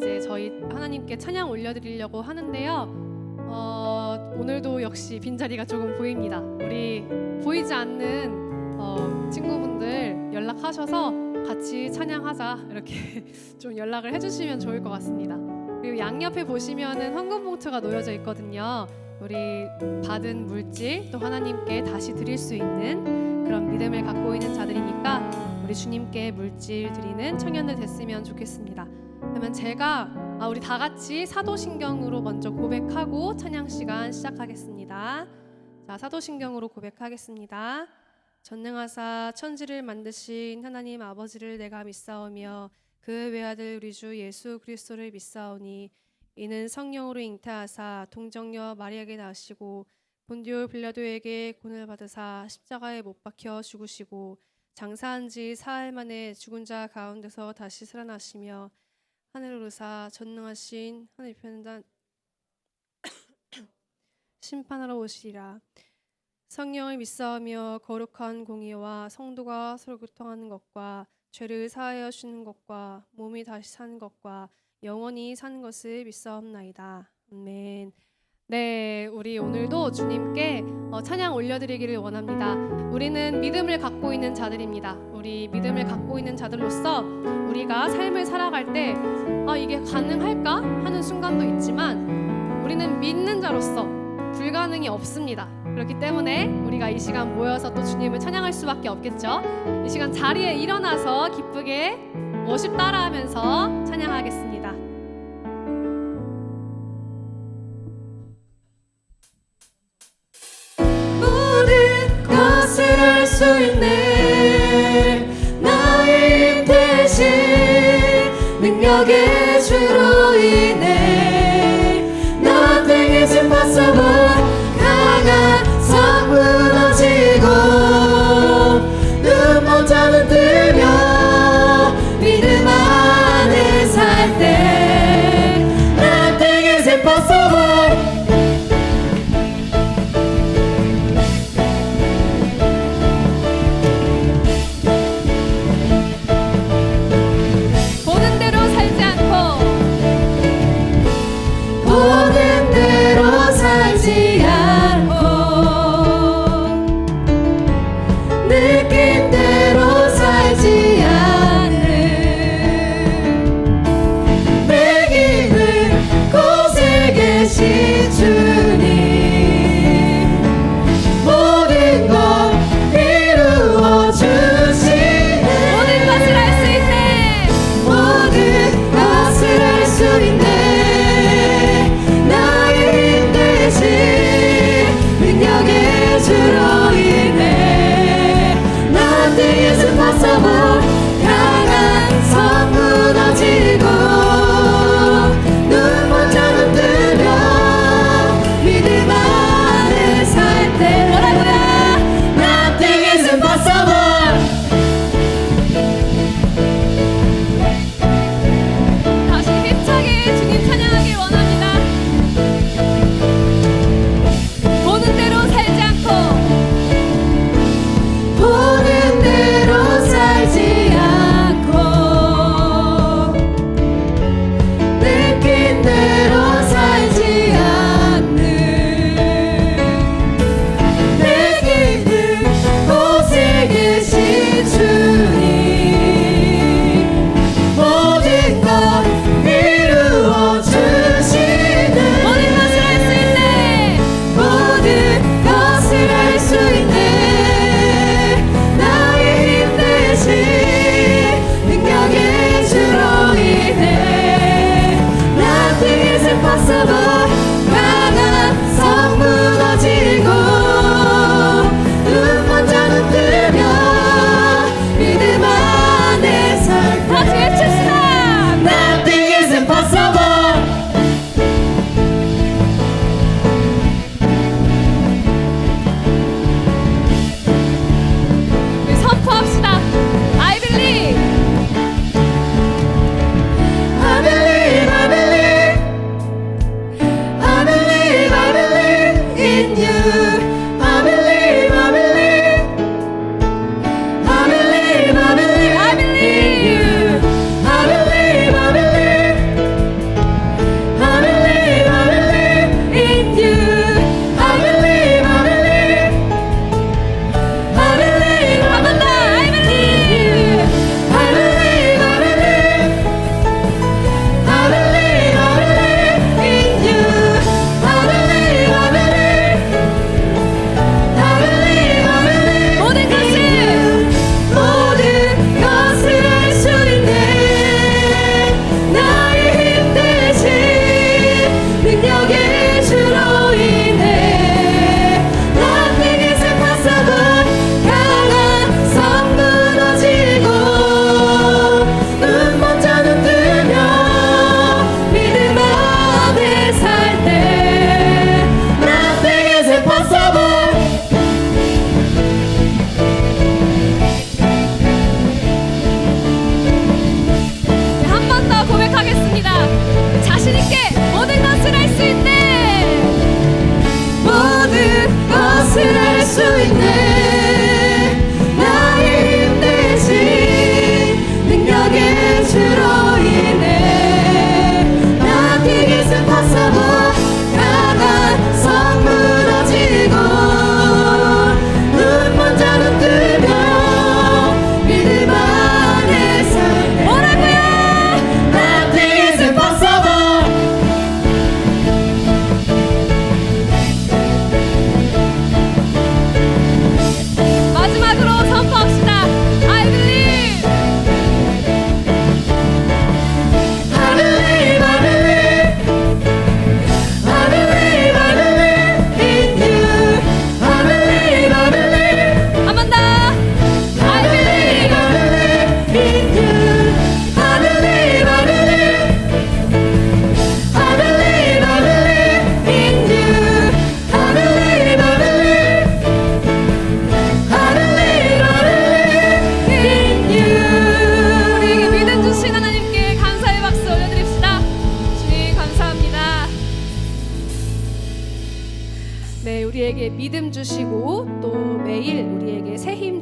이제 저희 하나님께 찬양 올려드리려고 하는데요. 오늘도 역시 빈자리가 조금 보입니다. 우리 보이지 않는 친구분들 연락하셔서 같이 찬양하자 이렇게 좀 연락을 해주시면 좋을 것 같습니다. 그리고 양옆에 보시면은 헌금 봉투가 놓여져 있거든요. 우리 받은 물질 또 하나님께 다시 드릴 수 있는 그런 믿음을 갖고 있는 자들이니까 우리 주님께 물질 드리는 청년들 됐으면 좋겠습니다. 그러면 제가 우리 다 같이 사도신경으로 먼저 고백하고 찬양 시간 시작하겠습니다. 자, 사도신경으로 고백하겠습니다. 전능하사 천지를 만드신 하나님 아버지를 내가 믿사오며 그 외아들 우리 주 예수 그리스도를 믿사오니 이는 성령으로 잉태하사 동정녀 마리아에게 나시고 본디오 빌라도에게 고난을 받으사 십자가에 못 박혀 죽으시고 장사한 지 사흘 만에 죽은 자 가운데서 다시 살아나시며 하늘을 오르사 전능하신 하늘 편단 심판하러 오시리라. 성령을 믿사오며 거룩한 공의와 성도가 서로 교통하는 것과 죄를 사하여 주는 것과 몸이 다시 사는 것과 영원히 사는 것을 믿사옵나이다. 아멘. 네, 우리 오늘도 주님께 찬양 올려드리기를 원합니다. 우리는 믿음을 갖고 있는 자들입니다. 우리 믿음을 갖고 있는 자들로서 우리가 삶을 살아갈 때 이게 가능할까 하는 순간도 있지만 우리는 믿는 자로서 불가능이 없습니다. 그렇기 때문에 우리가 이 시간 모여서 또 주님을 찬양할 수밖에 없겠죠. 이 시간 자리에 일어나서 기쁘게 워십 따라하면서 찬양하겠습니다. 모든 것을 할 수 있네 나의 힘 대신 능력의 주로 인해 Nothing is impossible 강한 성 무너지고 눈 못자는 뜨며 믿음 안에 살 때 Nothing is impossible 보는 대로 살지 않고 보는 대로 살지 않고 느낀 대로 살지 않는 내 깊은 곳에 계신 주님 모든 것 이루어 주시네 모든 것을 할 수 있네. 모든 것을 할 수 있네 나의 힘 대신 능력의 주로 인해 Nothing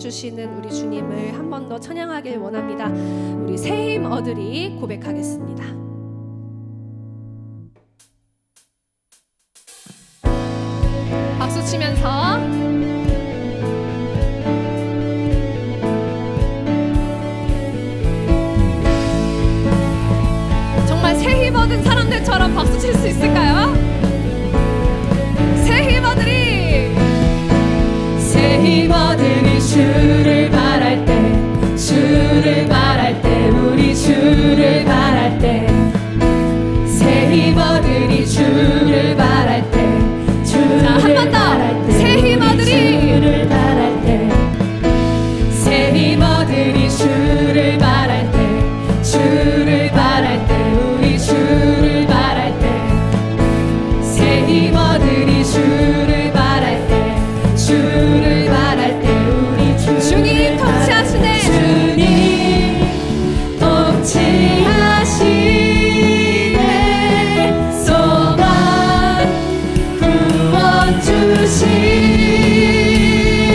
주시는 우리 주님을 한 번 더 찬양하길 원합니다. 우리 새 힘 얻으리 고백하겠습니다. 박수 치면서 정말 새 힘 얻은 사람들처럼 박수 칠 수 있을까요? 새 힘 얻으리 새 힘 얻으리 주를 바랄 때 주를 바랄 때 우리 주를 바랄 때 새 힘 얻으리 주를 바랄 때 자, 한 번 더 새 힘 얻으리 주를 바랄 때 새 힘 얻으리 주를 바랄 때 주를 바랄 때 우리 주를 바랄 때 새 힘 얻으리 주를 바랄 때 주를 바랄 때 우리 주님 통치하시네 주님 통치하시네 소망 구원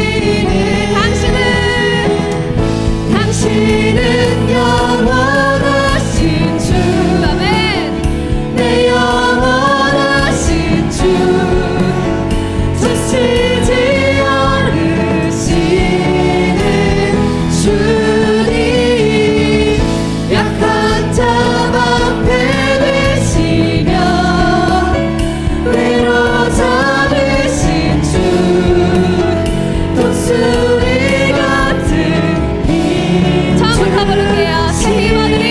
주시네 당신은 영원하신 주 아멘 내 영원하신 주 지치지 않으시는 주님 약한 자 방패 되시며 위로자 되신 주 독수리 같은 힘 처음부터 부를게요 새 힘 얻으리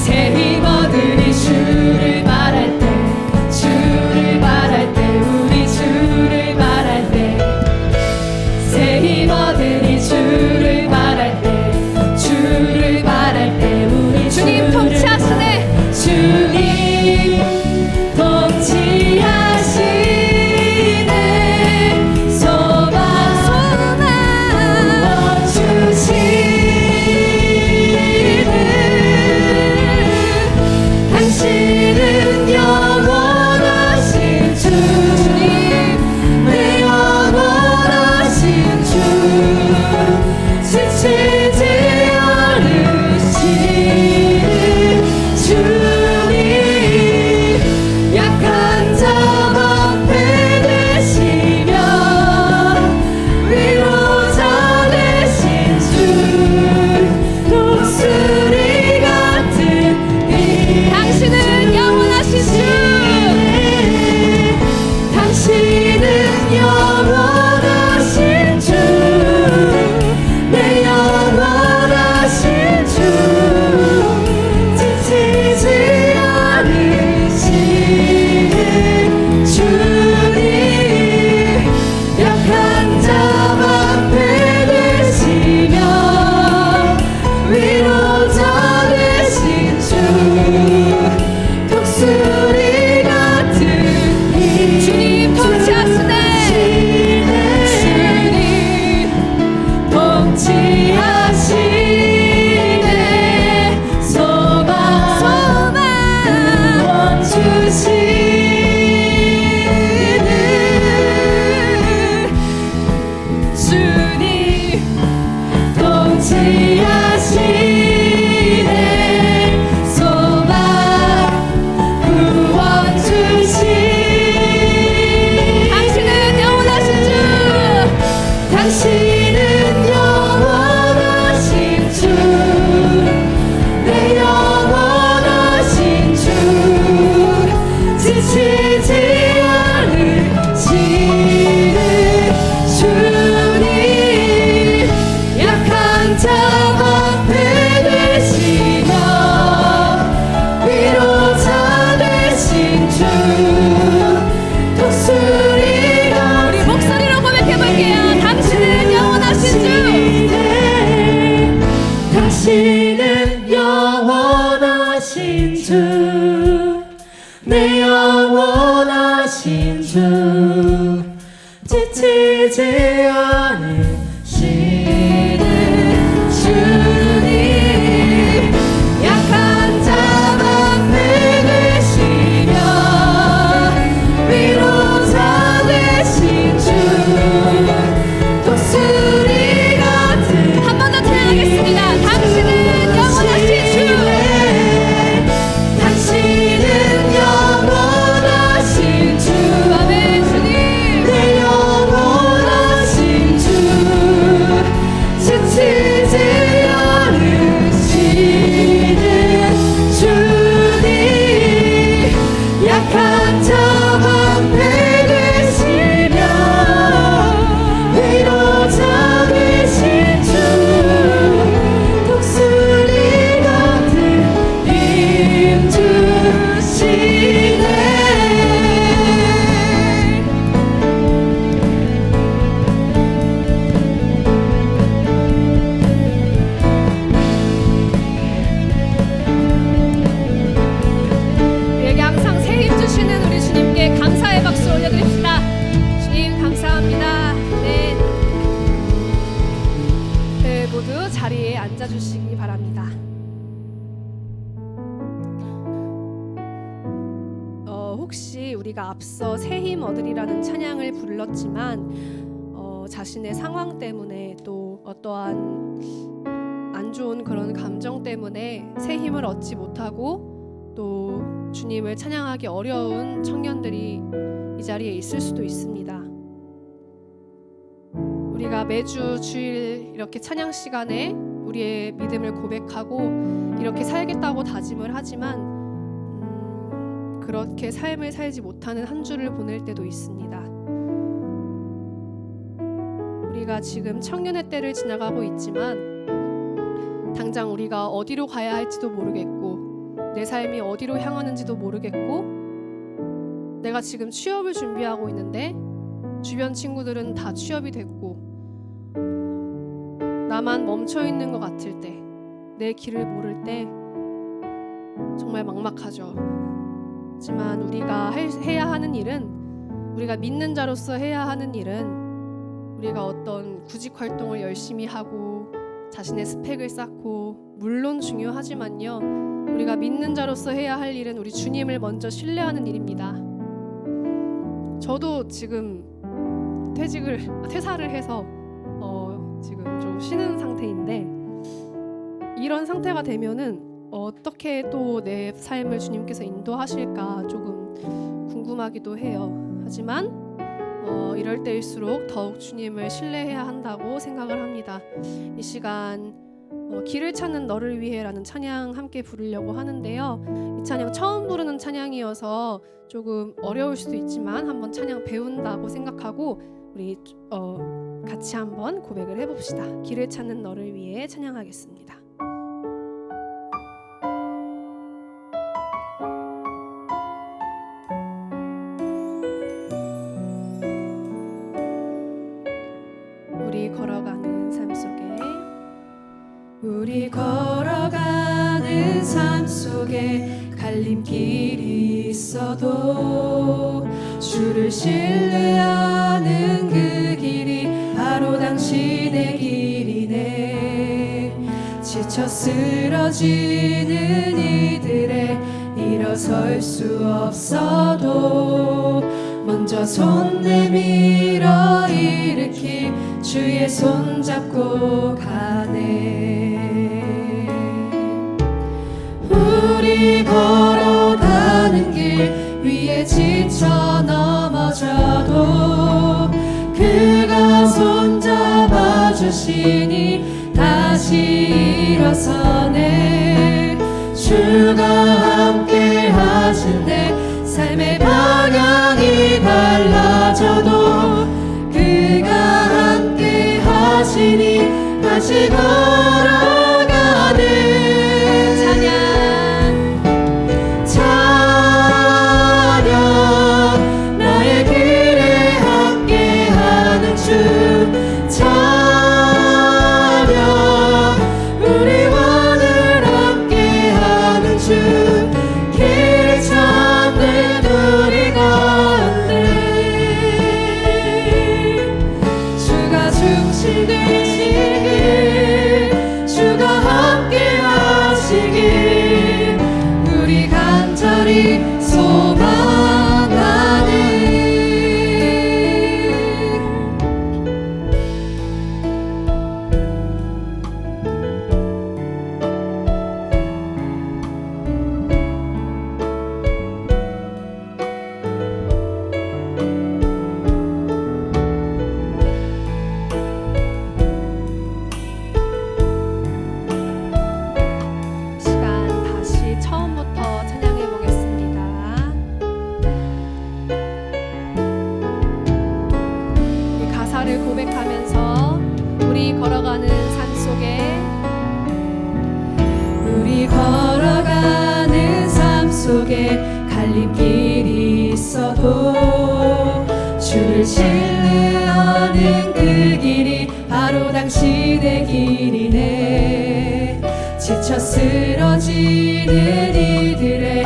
새 힘 얻으리 주를 바랄 때 주를 바랄 때 우리 주를 바랄 때 새 힘 얻으리 주를 바랄 때 주를 바랄 때 우리 주님 주를 통치하시네 주님 통치하시네 소망 구원 주시네 당신은 영원하신 주 내 영원하신 주 지치지 않으시는 주님 약한 자 방패 되시며 위로자 되신 주 독수리 같은 힘 당신은 영원하신 주 당신은 영원하신 주 내 영원하신 주 지치지 않으시는 주님 약한 자 방패 되시며 위로자 되신 주 독수리 같은 힘 주님 통치하시네 주님 통치하시네 소망 구원 주시네 주님 통치하시네 소망 구원 주시네 당신은 영원하신 주 당신은 영원하신 주 내 영원하신 주 지치지 않으시는 주님 약한 자 방패 되시며 위로자 되신 주 독수리가 우리 목소리로 고백해볼게요 당신은 영원하신 주 당신은 영원하신 주 내 영원하신 주 지치지 않으시는 주님 약한 자 방패 되시며 위로자 되신 주 독수리 앉아주시기 바랍니다. 혹시 우리가 앞서 새 힘 얻으리라는 찬양을 불렀지만 자신의 상황 때문에 또 어떠한 안 좋은 그런 감정 때문에 새 힘을 얻지 못하고 또 주님을 찬양하기 어려운 청년들이 이 자리에 있을 수도 있습니다. 우리가 매주 주일 이렇게 찬양 시간에 우리의 믿음을 고백하고 이렇게 살겠다고 다짐을 하지만 그렇게 삶을 살지 못하는 한 주를 보낼 때도 있습니다. 우리가 지금 청년의 때를 지나가고 있지만 당장 우리가 어디로 가야 할지도 모르겠고 내 삶이 어디로 향하는지도 모르겠고 내가 지금 취업을 준비하고 있는데 주변 친구들은 다 취업이 됐고 나만 멈춰 있는 것 같을 때, 내 길을 모를 때 정말 막막하죠. 하지만 우리가 해야 하는 일은, 우리가 믿는 자로서 해야 하는 일은 우리가 어떤 구직 활동을 열심히 하고 자신의 스펙을 쌓고, 물론 중요하지만요, 우리가 믿는 자로서 해야 할 일은 우리 주님을 먼저 신뢰하는 일입니다. 저도 지금 퇴사를 해서 지금 좀 쉬는 상태인데, 이런 상태가 되면은 어떻게 또 내 삶을 주님께서 인도하실까 조금 궁금하기도 해요. 하지만 이럴 때일수록 더욱 주님을 신뢰해야 한다고 생각을 합니다. 이 시간 길을 찾는 너를 위해라는 찬양 함께 부르려고 하는데요. 이 찬양 처음 부르는 찬양이어서 조금 어려울 수도 있지만 한번 찬양 배운다고 생각하고 우리 같이 한번 고백을 해봅시다. 길을 찾는 너를 위해 찬양하겠습니다. 우리 걸어가는 삶 속에, 우리 걸어가는 삶 속에 갈림길이 있어도 주를 신뢰하는 그 길이 바로 당신의 길이네. 지쳐 쓰러지는 이들의 일어설 수 없어도 먼저 손 내밀어 일으킬 주의 손 잡고 가네. 우리 걸어가는 길 위에 지쳐 넘어져도 그가 손 잡아주시니 다시 일어서네. 주가 함께 하신대. 삶의 방향이 달라져도 그가 함께 하시니 다시 걸어가네. 찬양 나의 길에 함께하는 주. 찬양 우리와 늘 함께하는 주. 길을 찾는 우리 가운데 주가 중심 되시길, 주가 함께 하시길 우리 간절히 소망하네. 시간 다시 처음부터 찬양해 보겠습니다. 이 가사를 고백하면서 우리 걸어가는 삶 속에, 우리 걸어가는 삶 속에 갈림길이 있어도 주를 신뢰하는 그 길이 바로 당신의 길이네. 지쳐 쓰러지는 이들의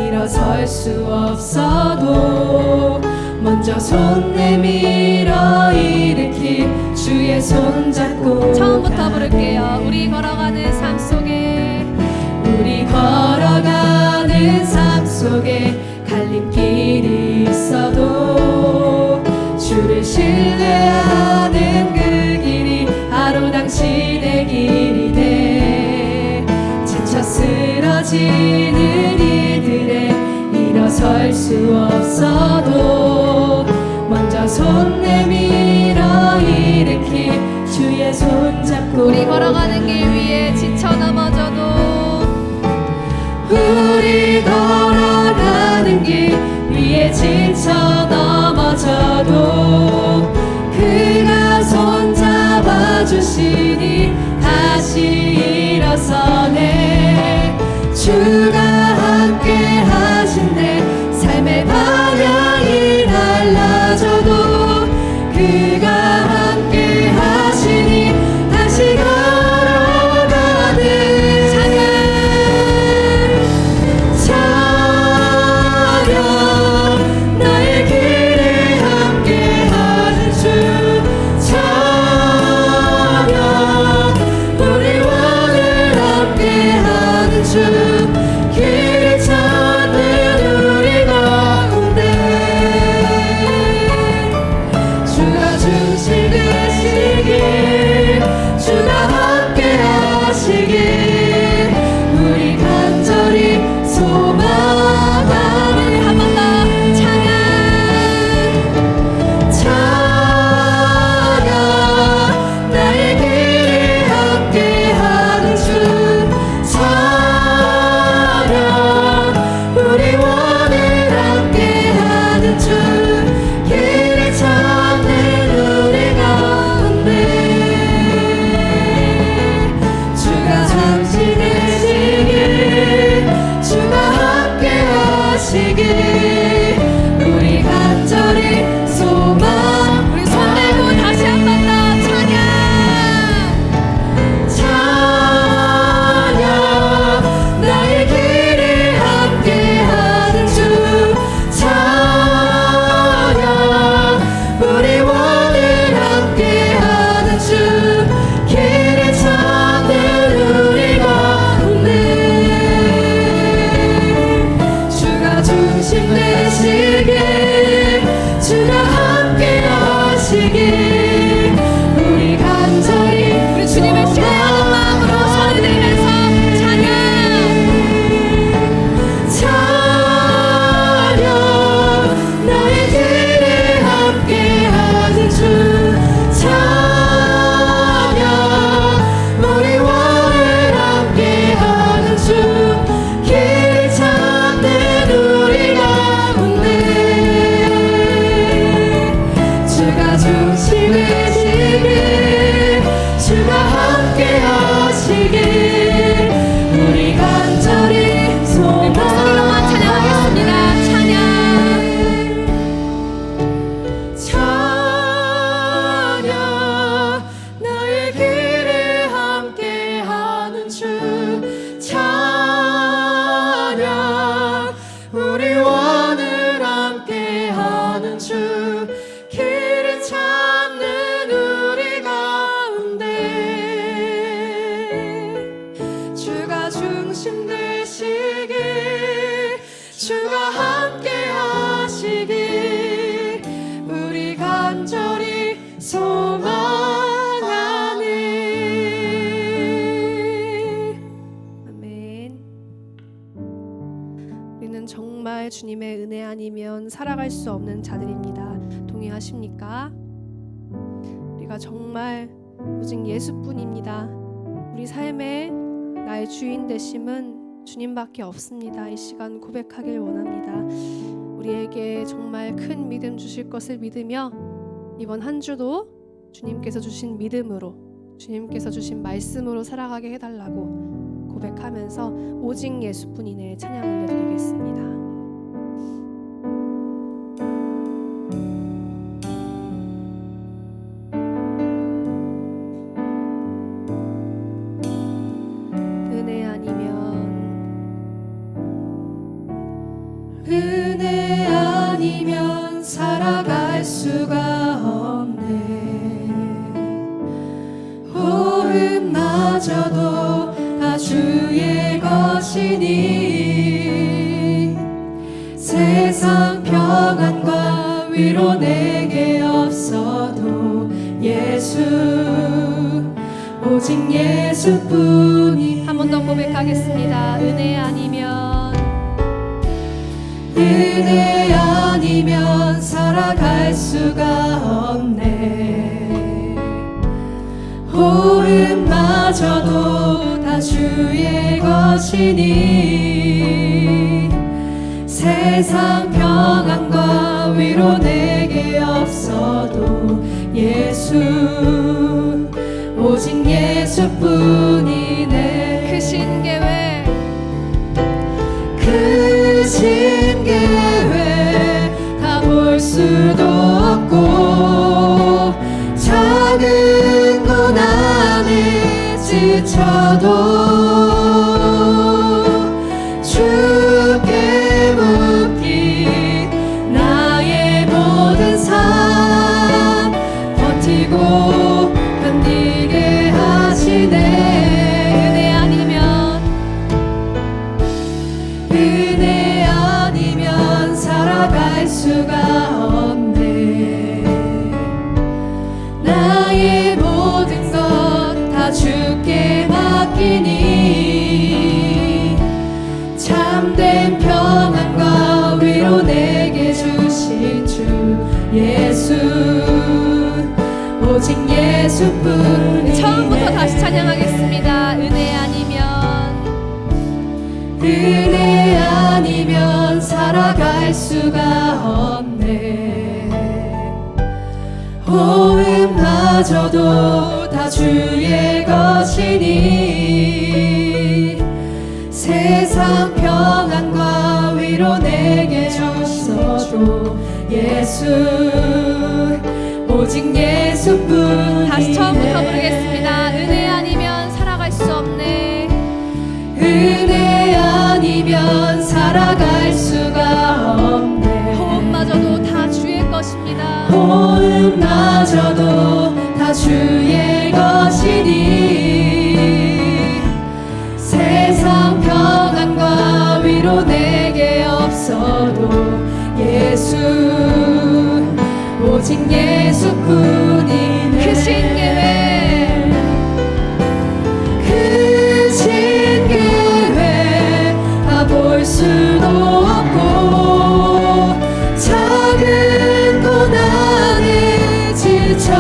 일어설 수 없어도 먼저 손 내밀어 일으킬 주의 손잡고 처음부터 부를게요. 우리 걸어가는 삶 속에 우리 걸어가는 삶 속에 갈림길이 있어도 주를 신뢰하는 그 길이 바로 당신의 길이 돼. 지쳐 쓰러지는 이들의 일어설 수 없어도 먼저 손 내밀어 일으킬 주의 손잡고 우리 걸어가는 길 위에 지쳐 넘어져도 우리 걸어가는 길 위에 지쳐 넘어져도 그가 손잡아 주시니 다시 일어서네. 주가 함께 하신대. 삶의 방향이 달라져도 그가 함께 하시니 다시 걸어가는 찬양 나의 길을 함께하는 주 찬양 우리 왕을 함께하는 주 길을 찾는 우리 가운데 주가 중심 되시길 주가 함께하시길 우리 간절히 소망하는 한 번 더 찬양 찬양 나의 길을 함께하는 주 찬양 우리 왕을 함께하는 주 길을 찾는 우리 가운데 주가 잠시 되시길 주가 함께하시길 우리 간절히 소망 우리 손 들고 다시 한 번 더 찬양 찬양 나의 길을 함께하는 주 찬양 우리 왕을 함께하는 주 길을 찾는 우리 가운데 주가 중심 되시길 주가 함께하시길 우리 간절히 우리 주님을 신뢰하는 마음으로 소리 들으면서 찬양 찬양 나의 길을 함께하는 주 찬양 우리 왕을 함께하는 주 길을 찾는 우리 가운데 주가 중심 되시길 주가 함께하시길 우리 간절히 목소리로만 찬양하겠습니다. 찬양 찬양 나의 길을 함께하는 주 찬양 우리 왕을 함께하는 주 길을 찾는 우리 가운데 주가 중심 되시길 주가 함께하시길 우리 간절히 소망하네. 아멘. 우리는 정말 주님의 은혜 아니면 살아갈 수 없는 자들입니다. 동의하십니까? 우리가 정말 오직 예수뿐입니다. 우리 삶의 나의 주인 되심은 주님밖에 없습니다. 이 시간 고백하길 원합니다. 우리에게 정말 큰 믿음 주실 것을 믿으며 이번 한 주도 주님께서 주신 믿음으로 주님께서 주신 말씀으로 살아가게 해달라고 고백하면서 오직 예수뿐이네 찬양 올려드리겠습니다. 은혜 아니면 살아갈 수가 없네. 호흡마저도 다 주의 것이니 세상 평안과 위로 내게 없어도 예수 오직 예수뿐이. 한 번 더 고백하겠습니다. 은혜 아니면 살아갈 수가 없네. 호흡마저도 다 주의 것이니 세상 평안과 위로 내게 없어도 예수 오직 예수뿐이네. 크신 계획 크신 계획 다 볼 수도 없고 작은 고난에 지쳐도 주께 묶인 나의 모든 삶 버티고 견디게 하시네. 은혜 아니면 살아갈 수가 없네. 나의 모든 것 다 주께 맡기니 참된 평안과 위로 내게 주신 주 예수 오직 예수뿐이네. 처음부터 다시 찬양하겠습니다. 은혜 아니면 살아갈 수가 없네. 호흡마저도 다 주의 것이니 세상 평안과 위로 내게 주셔도 예수 오직 예수뿐이네. 다시 처음부터 부르겠습니다. 은혜 아니면 살아갈 수 없네. 은혜 아니면 살아갈 수가 없네. 호흡마저도 다 주의 것입니다. 호흡마저도 다 주의 것이니 세상 평안과 위로 내게 없어도 예수 오직 예수뿐이네. 크신 계획 볼 수도 없고 작은 고난에 지쳐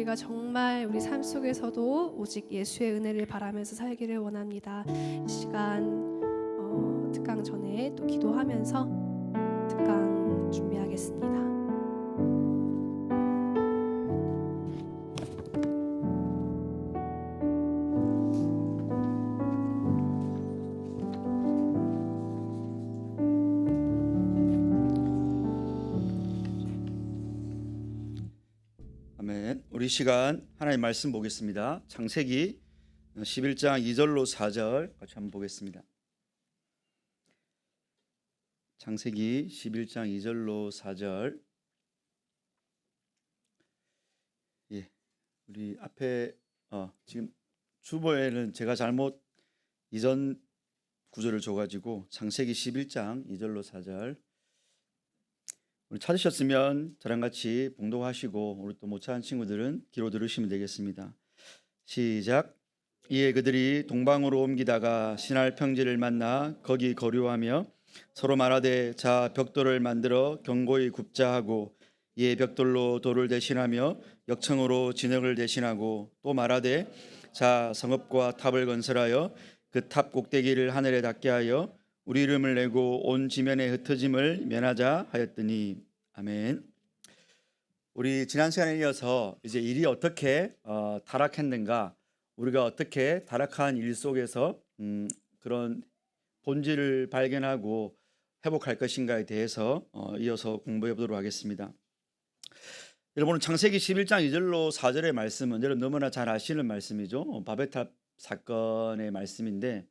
저희가 정말 우리 삶 속에서도 오직 예수의 은혜를 바라면서 살기를 원합니다. 이 시간 특강 전에 또 기도하면서 특강 준비하겠습니다. 아멘. 우리 시간 하나님 말씀 보겠습니다. 창세기 11장 2절로 4절 같이 한번 보겠습니다. 창세기 11장 2절로 4절. 예, 우리 앞에 지금 주보에는 제가 잘못 이전 구절을 줘가지고 창세기 11장 2절로 4절. 우리 찾으셨으면 저랑 같이 봉독하시고 우리 또 못 찾은 친구들은 귀로 들으시면 되겠습니다. 시작. 이에 그들이 동방으로 옮기다가 신할 평지를 만나 거기 거류하며 서로 말하되 자 벽돌을 만들어 견고히 굽자 하고 이에 벽돌로 돌을 대신하며 역청으로 진흙을 대신하고 또 말하되 자 성읍과 탑을 건설하여 그 탑 꼭대기를 하늘에 닿게 하여 우리 이름을 내고 온 지면에 흩어짐을 면하자 하였더니. 아멘. 우리 지난 시간에 이어서 이제 일이 어떻게 타락했는가, 우리가 어떻게 타락한 일 속에서 그런 본질을 발견하고 회복할 것인가에 대해서 이어서 공부해 보도록 하겠습니다. 여러분, 창세기 11장 2절로 4절의 말씀은 여러분 너무나 잘 아시는 말씀이죠. 바벨탑 사건의 말씀인데,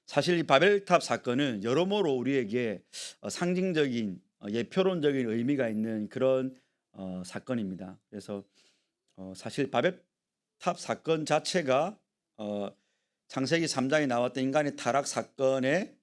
사실 이 바벨탑 사건은 여러모로 우리에게 상징적인 예표론적인 의미가 있는 그런 사건입니다. 그래서 사실 바벨탑 사건 자체가 창세기 3장에 나왔던 인간의 타락 사건의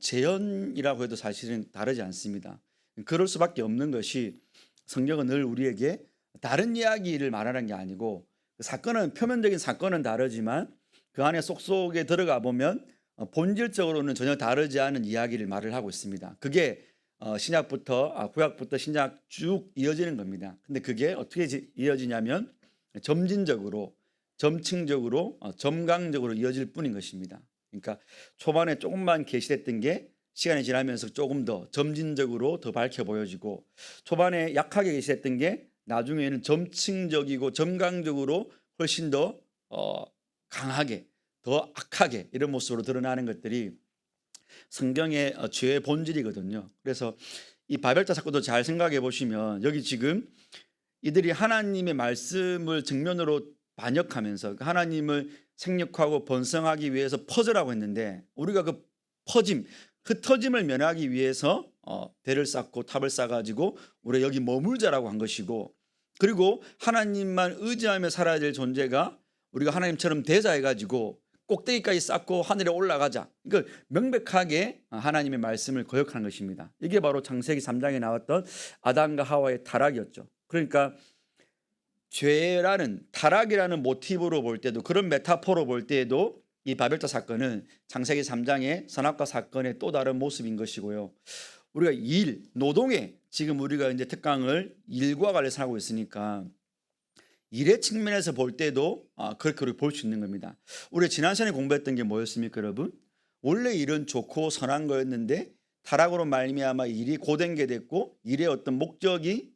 재현이라고 해도 사실은 다르지 않습니다. 그럴 수밖에 없는 것이 성경은 늘 우리에게 다른 이야기를 말하는 게 아니고, 사건은 표면적인 사건은 다르지만 그 안에 속속에 들어가 보면 본질적으로는 전혀 다르지 않은 이야기를 말을 하고 있습니다. 그게 신약부터 구약부터 신약 쭉 이어지는 겁니다. 근데 그게 어떻게 이어지냐면 점진적으로, 점층적으로, 점강적으로 이어질 뿐인 것입니다. 그러니까 초반에 조금만 계시됐던 게 시간이 지나면서 조금 더 점진적으로 더 밝혀 보여지고, 초반에 약하게 계시됐던 게 나중에는 점층적이고 점강적으로 훨씬 더 강하게, 더 악하게 이런 모습으로 드러나는 것들이 성경의 죄의 본질이거든요. 그래서 이 바벨탑 사건도 잘 생각해 보시면 여기 지금 이들이 하나님의 말씀을 정면으로 반역하면서 하나님을 생육하고 번성하기 위해서 퍼져라고 했는데, 우리가 그 퍼짐, 흩어짐을 면하기 위해서 대를 쌓고 탑을 쌓아가지고 우리가 여기 머물자라고 한 것이고, 그리고 하나님만 의지하며 살아야 될 존재가 우리가 하나님처럼 되자해가지고 꼭대기까지 쌓고 하늘에 올라가자. 이걸 명백하게 하나님의 말씀을 거역하는 것입니다. 이게 바로 창세기 3장에 나왔던 아담과 하와의 타락이었죠. 그러니까 죄라는, 타락이라는 모티브로 볼 때도, 그런 메타포로 볼 때에도 이 바벨탑 사건은 창세기 3장의 선악과 사건의 또 다른 모습인 것이고요. 우리가 일, 노동에 지금 우리가 이제 특강을 일과 관련해서 하고 있으니까 일의 측면에서 볼 때도 그렇게 우리 볼 수 있는 겁니다. 우리 지난 시간에 공부했던 게 뭐였습니까, 여러분? 원래 일은 좋고 선한 거였는데 타락으로 말미암아 일이 고된 게 됐고, 일의 어떤 목적이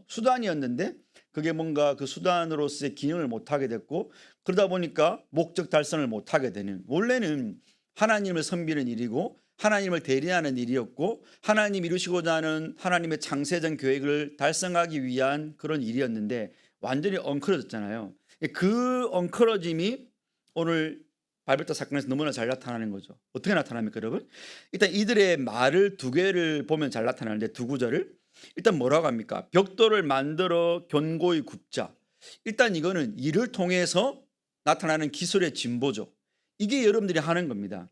수단이었는데 그게 뭔가 그 수단으로서의 기능을 못하게 됐고, 그러다 보니까 목적 달성을 못하게 되는, 원래는 하나님을 섬기는 일이고 하나님을 대리하는 일이었고 하나님 이루시고자 하는 하나님의 창세전 계획을 달성하기 위한 그런 일이었는데 완전히 엉클어졌잖아요. 그 엉클어짐이 오늘 바벨탑 사건에서 너무나 잘 나타나는 거죠. 어떻게 나타납니까, 여러분? 일단 이들의 말을 두 개를 보면 잘 나타나는데, 두 구절을 일단 뭐라고 합니까? 벽돌을 만들어 견고히 굽자. 일단 이거는 일을 통해서 나타나는 기술의 진보죠. 이게 여러분들이 하는 겁니다.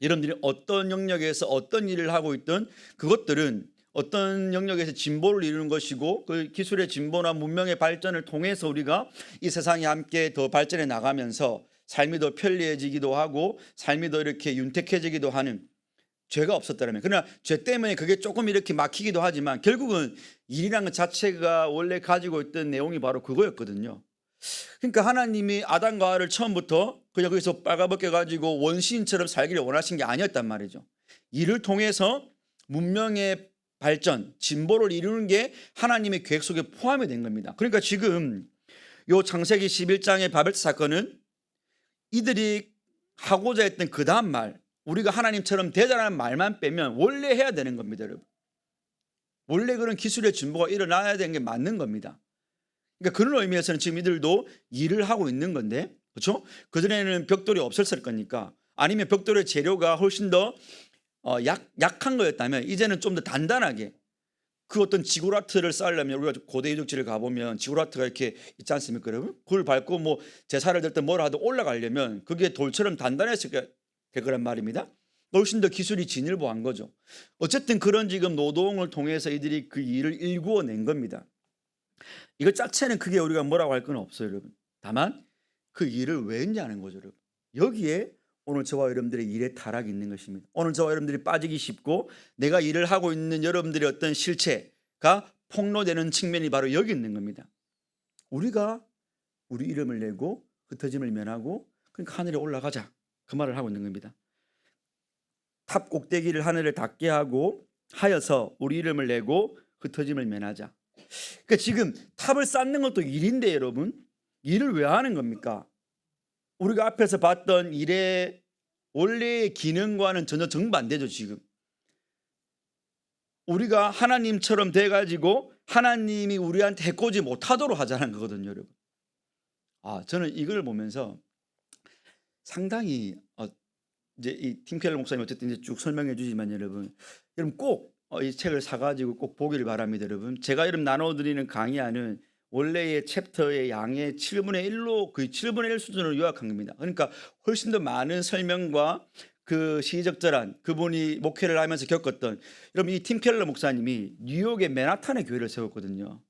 여러분들이 어떤 영역에서 어떤 일을 하고 있든 그것들은 어떤 영역에서 진보를 이루는 것이고, 그 기술의 진보나 문명의 발전을 통해서 우리가 이 세상이 함께 더 발전해 나가면서 삶이 더 편리해지기도 하고 삶이 더 이렇게 윤택해지기도 하는, 죄가 없었다면, 그러나 죄 때문에 그게 조금 이렇게 막히기도 하지만 결국은 일이라는 것 자체가 원래 가지고 있던 내용이 바로 그거였거든요. 그러니까 하나님이 아담과 하와를 처음부터 그냥 거기서 빨가벗겨 가지고 원시인처럼 살기를 원하신 게 아니었단 말이죠. 이를 통해서 문명의 발전, 진보를 이루는 게 하나님의 계획 속에 포함이 된 겁니다. 그러니까 지금 요 창세기 11장의 바벨 사건은 이들이 하고자 했던 그 다음 말, 우리가 하나님처럼 되자라는 말만 빼면 원래 해야 되는 겁니다, 여러분. 원래 그런 기술의 진보가 일어나야 되는 게 맞는 겁니다. 그러니까 그런 의미에서는 지금 이들도 일을 하고 있는 건데, 그렇죠? 그전에는 벽돌이 없었을 거니까, 아니면 벽돌의 재료가 훨씬 더 약한 거였다면 이제는 좀 더 단단하게, 그 어떤 지구라트를 쌓으려면 우리가 고대 유적지를 가보면 지구라트가 이렇게 있지 않습니까, 여러분? 그걸 밟고 뭐 제사를 들 때 뭘 하든 올라가려면 그게 돌처럼 단단했을 될 거란 말입니다. 훨씬 더 기술이 진일보한 거죠. 어쨌든 그런 지금 노동을 통해서 이들이 그 일을 일구어낸 겁니다. 이거 자체는 크게 우리가 뭐라고 할 건 없어요, 여러분. 다만 그 일을 왜 했냐는 거죠, 여러분. 여기에 오늘 저와 여러분들의 일에 타락이 있는 것입니다. 오늘 저와 여러분들이 빠지기 쉽고 내가 일을 하고 있는 여러분들의 어떤 실체가 폭로되는 측면이 바로 여기 있는 겁니다. 우리가 우리 이름을 내고 흩어짐을 면하고 그러니까 하늘에 올라가자, 그 말을 하고 있는 겁니다. 탑 꼭대기를 하늘에 닿게 하고 하여서 우리 이름을 내고 흩어짐을 면하자. 그러니까 지금 탑을 쌓는 것도 일인데 여러분, 일을 왜 하는 겁니까? 우리가 앞에서 봤던 일의 원래의 기능과는 전혀 정반대죠. 지금 우리가 하나님처럼 돼가지고 하나님이 우리한테 해코지 못하도록 하자는 거거든요, 여러분. 저는 이걸 보면서 상당히 이제 이 팀 켈러 목사님 어쨌든 이제 쭉 설명해 주지만 여러분 꼭 이 책을 사가지고 꼭 보기를 바랍니다, 여러분. 제가 이름 나눠드리는 강의안은 원래의 챕터의 양의 7분의 1로 거의 7분의 1 수준으로 요약한 겁니다. 그러니까 훨씬 더 많은 설명과 그 시적절한 그분이 목회를 하면서 겪었던, 여러분 이 팀 켈러 목사님이 뉴욕의 맨하탄의 교회를 세웠거든요.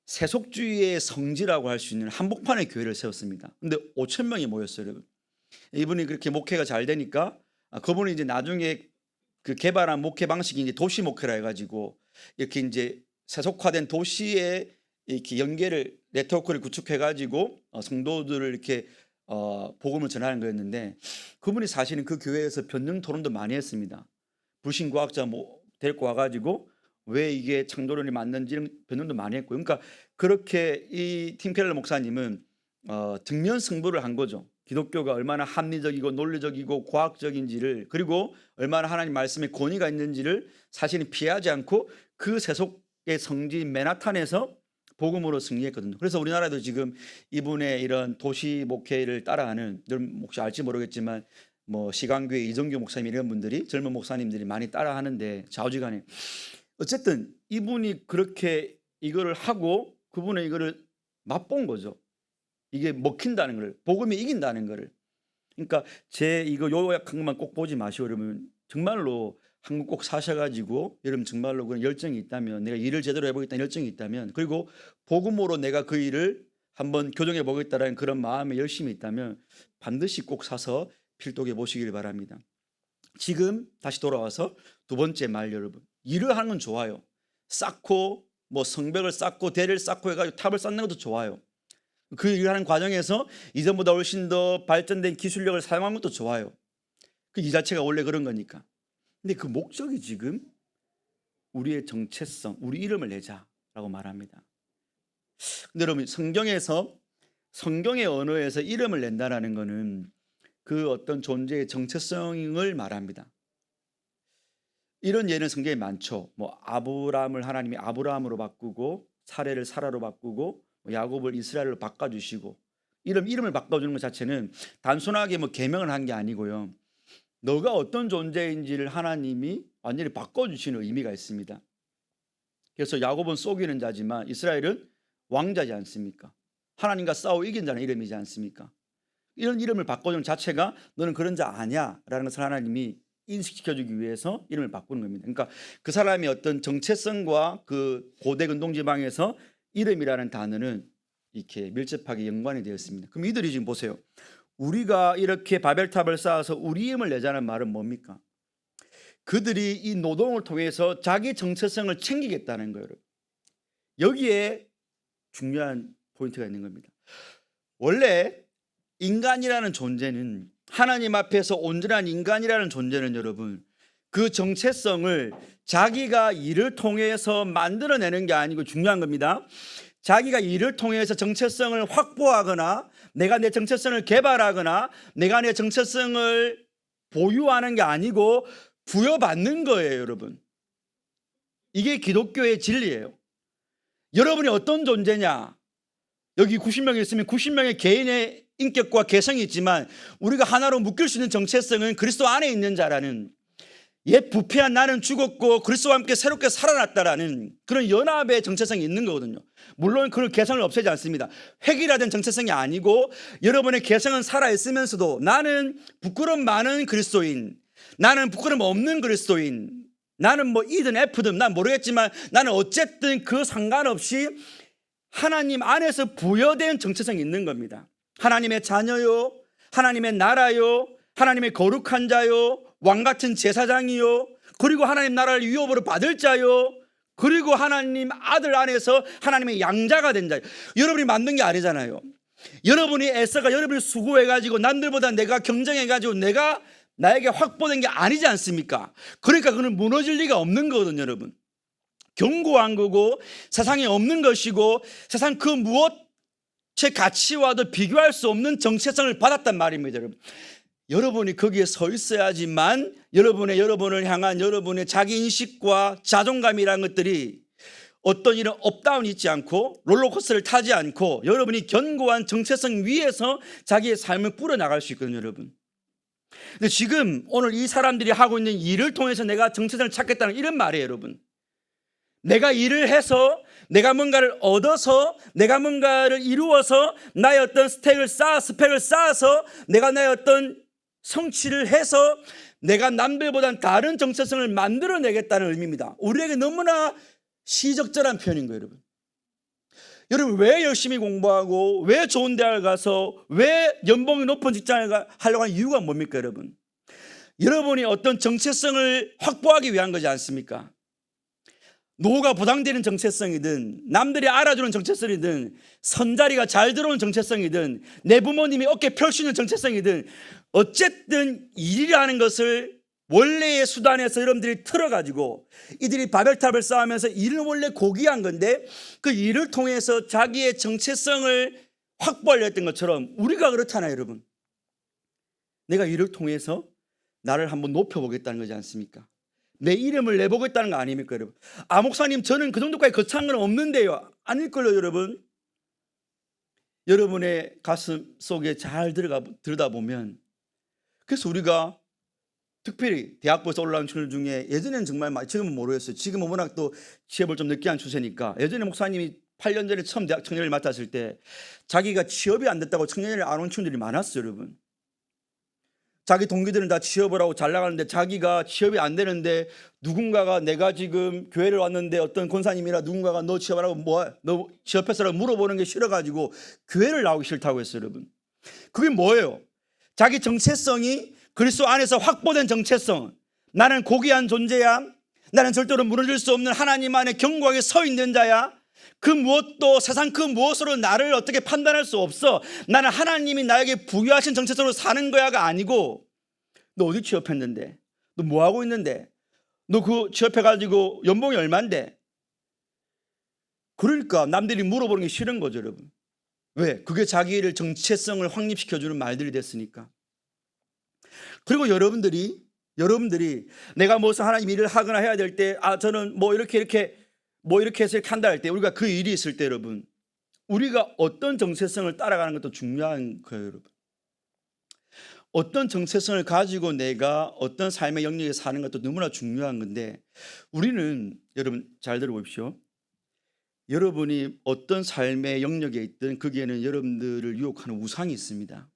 세속주의의 성지라고 할 수 있는 한복판의 교회를 세웠습니다. 근데 5천 명이 모였어요, 여러분. 이분이 그렇게 목회가 잘 되니까 그분이 이제 나중에 그 개발한 목회 방식이 이제 도시 목회라 해가지고 이렇게 이제 세속화된 도시에 이렇게 연계를 네트워크를 구축해가지고 성도들을 이렇게 복음을 전하는 거였는데, 그분이 사실은 그 교회에서 변증 토론도 많이 했습니다. 불신과학자 데리고 와가지고 왜 이게 창조론이 맞는지 변증도 많이 했고, 그러니까 그렇게 이 팀 켈러 목사님은 정면 승부를 한 거죠. 기독교가 얼마나 합리적이고 논리적이고 과학적인지를, 그리고 얼마나 하나님 말씀에 권위가 있는지를 사실은 피하지 않고 그 세속의 성지 맨하탄에서 복음으로 승리했거든요. 그래서 우리나라도 지금 이분의 이런 도시 목회를 따라하는, 여러분 혹시 알지 모르겠지만 뭐 시강교회 이정규 목사님 이런 분들이, 젊은 목사님들이 많이 따라하는데 좌우지간에 어쨌든 이분이 그렇게 이거를 하고 그분의 이거를 맛본 거죠. 이게 먹힌다는 걸, 복음이 이긴다는 거를. 그러니까 제 이거 요약한 것만 꼭 보지 마시고 여러분 정말로 한국 꼭 사셔가지고 여러분 정말로 그런 열정이 있다면, 내가 일을 제대로 해보겠다는 열정이 있다면, 그리고 복음으로 내가 그 일을 한번 교정해 보겠다라는 그런 마음에 열심이 있다면 반드시 꼭 사서 필독해 보시길 바랍니다. 지금 다시 돌아와서 두 번째 말, 여러분 일을 하는 건 좋아요. 쌓고 뭐 성벽을 쌓고 대를 쌓고 해가지고 탑을 쌓는 것도 좋아요. 그 일을 하는 과정에서 이전보다 훨씬 더 발전된 기술력을 사용하는 것도 좋아요. 그 이 자체가 원래 그런 거니까. 근데 그 목적이 지금 우리의 정체성, 우리 이름을 내자라고 말합니다. 근데 여러분 성경의 언어에서 이름을 낸다라는 것은 그 어떤 존재의 정체성을 말합니다. 이런 예는 성경에 많죠. 뭐 아브라함을 하나님이 아브라함으로 바꾸고 사레를 사라로 바꾸고 야곱을 이스라엘로 바꿔주시고, 이름을 바꿔주는 것 자체는 단순하게 뭐 계명을 한 게 아니고요. 너가 어떤 존재인지를 하나님이 완전히 바꿔주시는 의미가 있습니다. 그래서 야곱은 속이는 자지만 이스라엘은 왕자지 않습니까? 하나님과 싸워 이긴 자는 이름이지 않습니까? 이런 이름을 바꿔주는 자체가 너는 그런 자 아니야 라는 것을 하나님이 인식시켜주기 위해서 이름을 바꾸는 겁니다. 그러니까 그 사람의 어떤 정체성과 그 고대 근동지방에서 이름이라는 단어는 이렇게 밀접하게 연관이 되었습니다. 그럼 이들이 지금 보세요. 우리가 이렇게 바벨탑을 쌓아서 우리 힘을 내자는 말은 뭡니까? 그들이 이 노동을 통해서 자기 정체성을 챙기겠다는 거예요. 여기에 중요한 포인트가 있는 겁니다. 원래 인간이라는 존재는, 하나님 앞에서 온전한 인간이라는 존재는 여러분, 그 정체성을 자기가 일을 통해서 만들어내는 게 아니고 중요한 겁니다. 자기가 일을 통해서 정체성을 확보하거나 내가 내 정체성을 개발하거나 내가 내 정체성을 보유하는 게 아니고 부여받는 거예요, 여러분. 이게 기독교의 진리예요. 여러분이 어떤 존재냐? 여기 90명이 있으면 90명의 개인의 인격과 개성이 있지만 우리가 하나로 묶일 수 있는 정체성은 그리스도 안에 있는 자라는, 옛 부패한 나는 죽었고 그리스도와 함께 새롭게 살아났다라는 그런 연합의 정체성이 있는 거거든요. 물론 그 개성을 없애지 않습니다. 획일화된 정체성이 아니고 여러분의 개성은 살아있으면서도 나는 부끄럼 많은 그리스도인, 나는 부끄럼 없는 그리스도인, 나는 뭐 E든 F든 난 모르겠지만 나는 어쨌든 그 상관없이 하나님 안에서 부여된 정체성이 있는 겁니다. 하나님의 자녀요, 하나님의 나라요, 하나님의 거룩한 자요, 왕같은 제사장이요, 그리고 하나님 나라를 위협으로 받을 자요, 그리고 하나님 아들 안에서 하나님의 양자가 된 자요. 여러분이 만든 게 아니잖아요. 여러분이 애써가 여러분이 수고해가지고 남들보다 내가 경쟁해가지고 내가 나에게 확보된 게 아니지 않습니까? 그러니까 그건 무너질 리가 없는 거거든요, 여러분. 견고한 거고 세상에 없는 것이고 세상 그 무엇의 가치와도 비교할 수 없는 정체성을 받았단 말입니다, 여러분. 여러분이 거기에 서 있어야지만 여러분을 향한 여러분의 자기인식과 자존감이라는 것들이 어떤 이런 업다운이 있지 않고 롤러코스터를 타지 않고 여러분이 견고한 정체성 위에서 자기의 삶을 뿌려나갈 수 있거든요, 여러분. 근데 지금 오늘 이 사람들이 하고 있는 일을 통해서 내가 정체성을 찾겠다는 이런 말이에요, 여러분. 내가 일을 해서 내가 뭔가를 얻어서 내가 뭔가를 이루어서 나의 어떤 스펙을 쌓아서 내가 나의 어떤 성취를 해서 내가 남들보단 다른 정체성을 만들어내겠다는 의미입니다. 우리에게 너무나 시적절한 표현인 거예요, 여러분. 여러분, 왜 열심히 공부하고 왜 좋은 대학을 가서 왜 연봉이 높은 직장을 하려고 하는 이유가 뭡니까, 여러분? 여러분이 어떤 정체성을 확보하기 위한 거지 않습니까? 노후가 보장되는 정체성이든 남들이 알아주는 정체성이든 선자리가 잘 들어오는 정체성이든 내 부모님이 어깨 펼 수 있는 정체성이든 어쨌든 일이라는 것을 원래의 수단에서 여러분들이 틀어가지고 이들이 바벨탑을 쌓으면서 일은 원래 고귀한 건데 그 일을 통해서 자기의 정체성을 확보하려 했던 것처럼 우리가 그렇잖아요, 여러분. 내가 일을 통해서 나를 한번 높여보겠다는 거지 않습니까? 내 이름을 내보겠다는 거 아닙니까, 여러분? 아, 목사님, 저는 그 정도까지 거창한 건 없는데요. 아닐걸요, 여러분. 여러분의 가슴 속에 잘 들여다보면, 그래서 우리가 특별히 대학부에서 올라온 친구들 중에 예전에는 정말 지금은 모르겠어요. 지금은 워낙 또 취업을 좀 늦게 한 추세니까 예전에 목사님이 8년 전에 처음 대학 청년을 맡았을 때 자기가 취업이 안 됐다고 청년을 안 온 친구들이 많았어요, 여러분. 자기 동기들은 다 취업을 하고 잘 나가는데 자기가 취업이 안 되는데 누군가가 내가 지금 교회를 왔는데 어떤 권사님이나 누군가가 너 취업하라고 너 취업했어라고 물어보는 게 싫어가지고 교회를 나오기 싫다고 했어요, 여러분. 그게 뭐예요? 자기 정체성이 그리스도 안에서 확보된 정체성. 나는 고귀한 존재야. 나는 절대로 무너질 수 없는 하나님 안에 견고하게 서 있는 자야. 그 무엇도 세상 그 무엇으로 나를 어떻게 판단할 수 없어. 나는 하나님이 나에게 부여하신 정체성으로 사는 거야가 아니고 너 어디 취업했는데? 너 뭐하고 있는데? 너 그 취업해가지고 연봉이 얼만데? 그러니까 남들이 물어보는 게 싫은 거죠, 여러분. 왜? 그게 자기를 정체성을 확립시켜주는 말들이 됐으니까. 그리고 여러분들이 내가 무슨 하나님 일을 하거나 해야 될 때 저는 이렇게 해서 이렇게 한다 할 때 우리가 그 일이 있을 때 여러분 우리가 어떤 정체성을 따라가는 것도 중요한 거예요, 여러분. 어떤 정체성을 가지고 내가 어떤 삶의 영역에 사는 것도 너무나 중요한 건데 우리는 여러분 잘 들어보십시오. 여러분이 어떤 삶의 영역에 있든 거기에는 여러분들을 유혹하는 우상이 있습니다.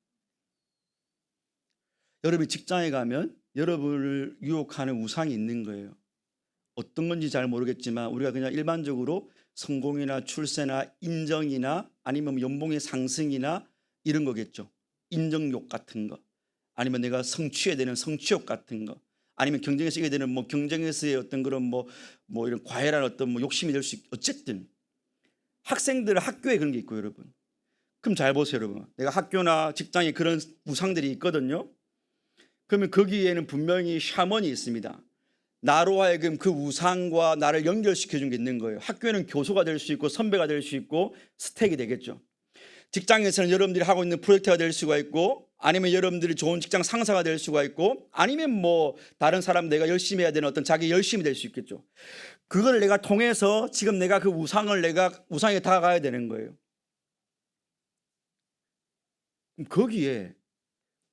여러분이 직장에 가면 여러분을 유혹하는 우상이 있는 거예요. 어떤 건지 잘 모르겠지만 우리가 그냥 일반적으로 성공이나 출세나 인정이나 아니면 연봉의 상승이나 이런 거겠죠. 인정욕 같은 거. 아니면 내가 성취해야 되는 성취욕 같은 거. 아니면 경쟁에서 이게 되는 경쟁에서의 어떤 그런 이런 과열한 어떤 욕심이 될 수 있고 어쨌든 학생들 학교에 그런 게 있고 여러분. 그럼 잘 보세요, 여러분. 내가 학교나 직장에 그런 우상들이 있거든요. 그러면 거기에는 분명히 샤먼이 있습니다. 나로 하여금 그 우상과 나를 연결시켜 준 게 있는 거예요. 학교에는 교수가 될 수 있고 선배가 될 수 있고 스택이 되겠죠. 직장에서는 여러분들이 하고 있는 프로젝트가 될 수가 있고, 아니면 여러분들이 좋은 직장 상사가 될 수가 있고, 아니면 뭐 다른 사람 내가 열심히 해야 되는 어떤 자기 열심이 될 수 있겠죠. 그걸 내가 통해서 지금 내가 그 우상을 내가 우상에 다가가야 되는 거예요. 거기에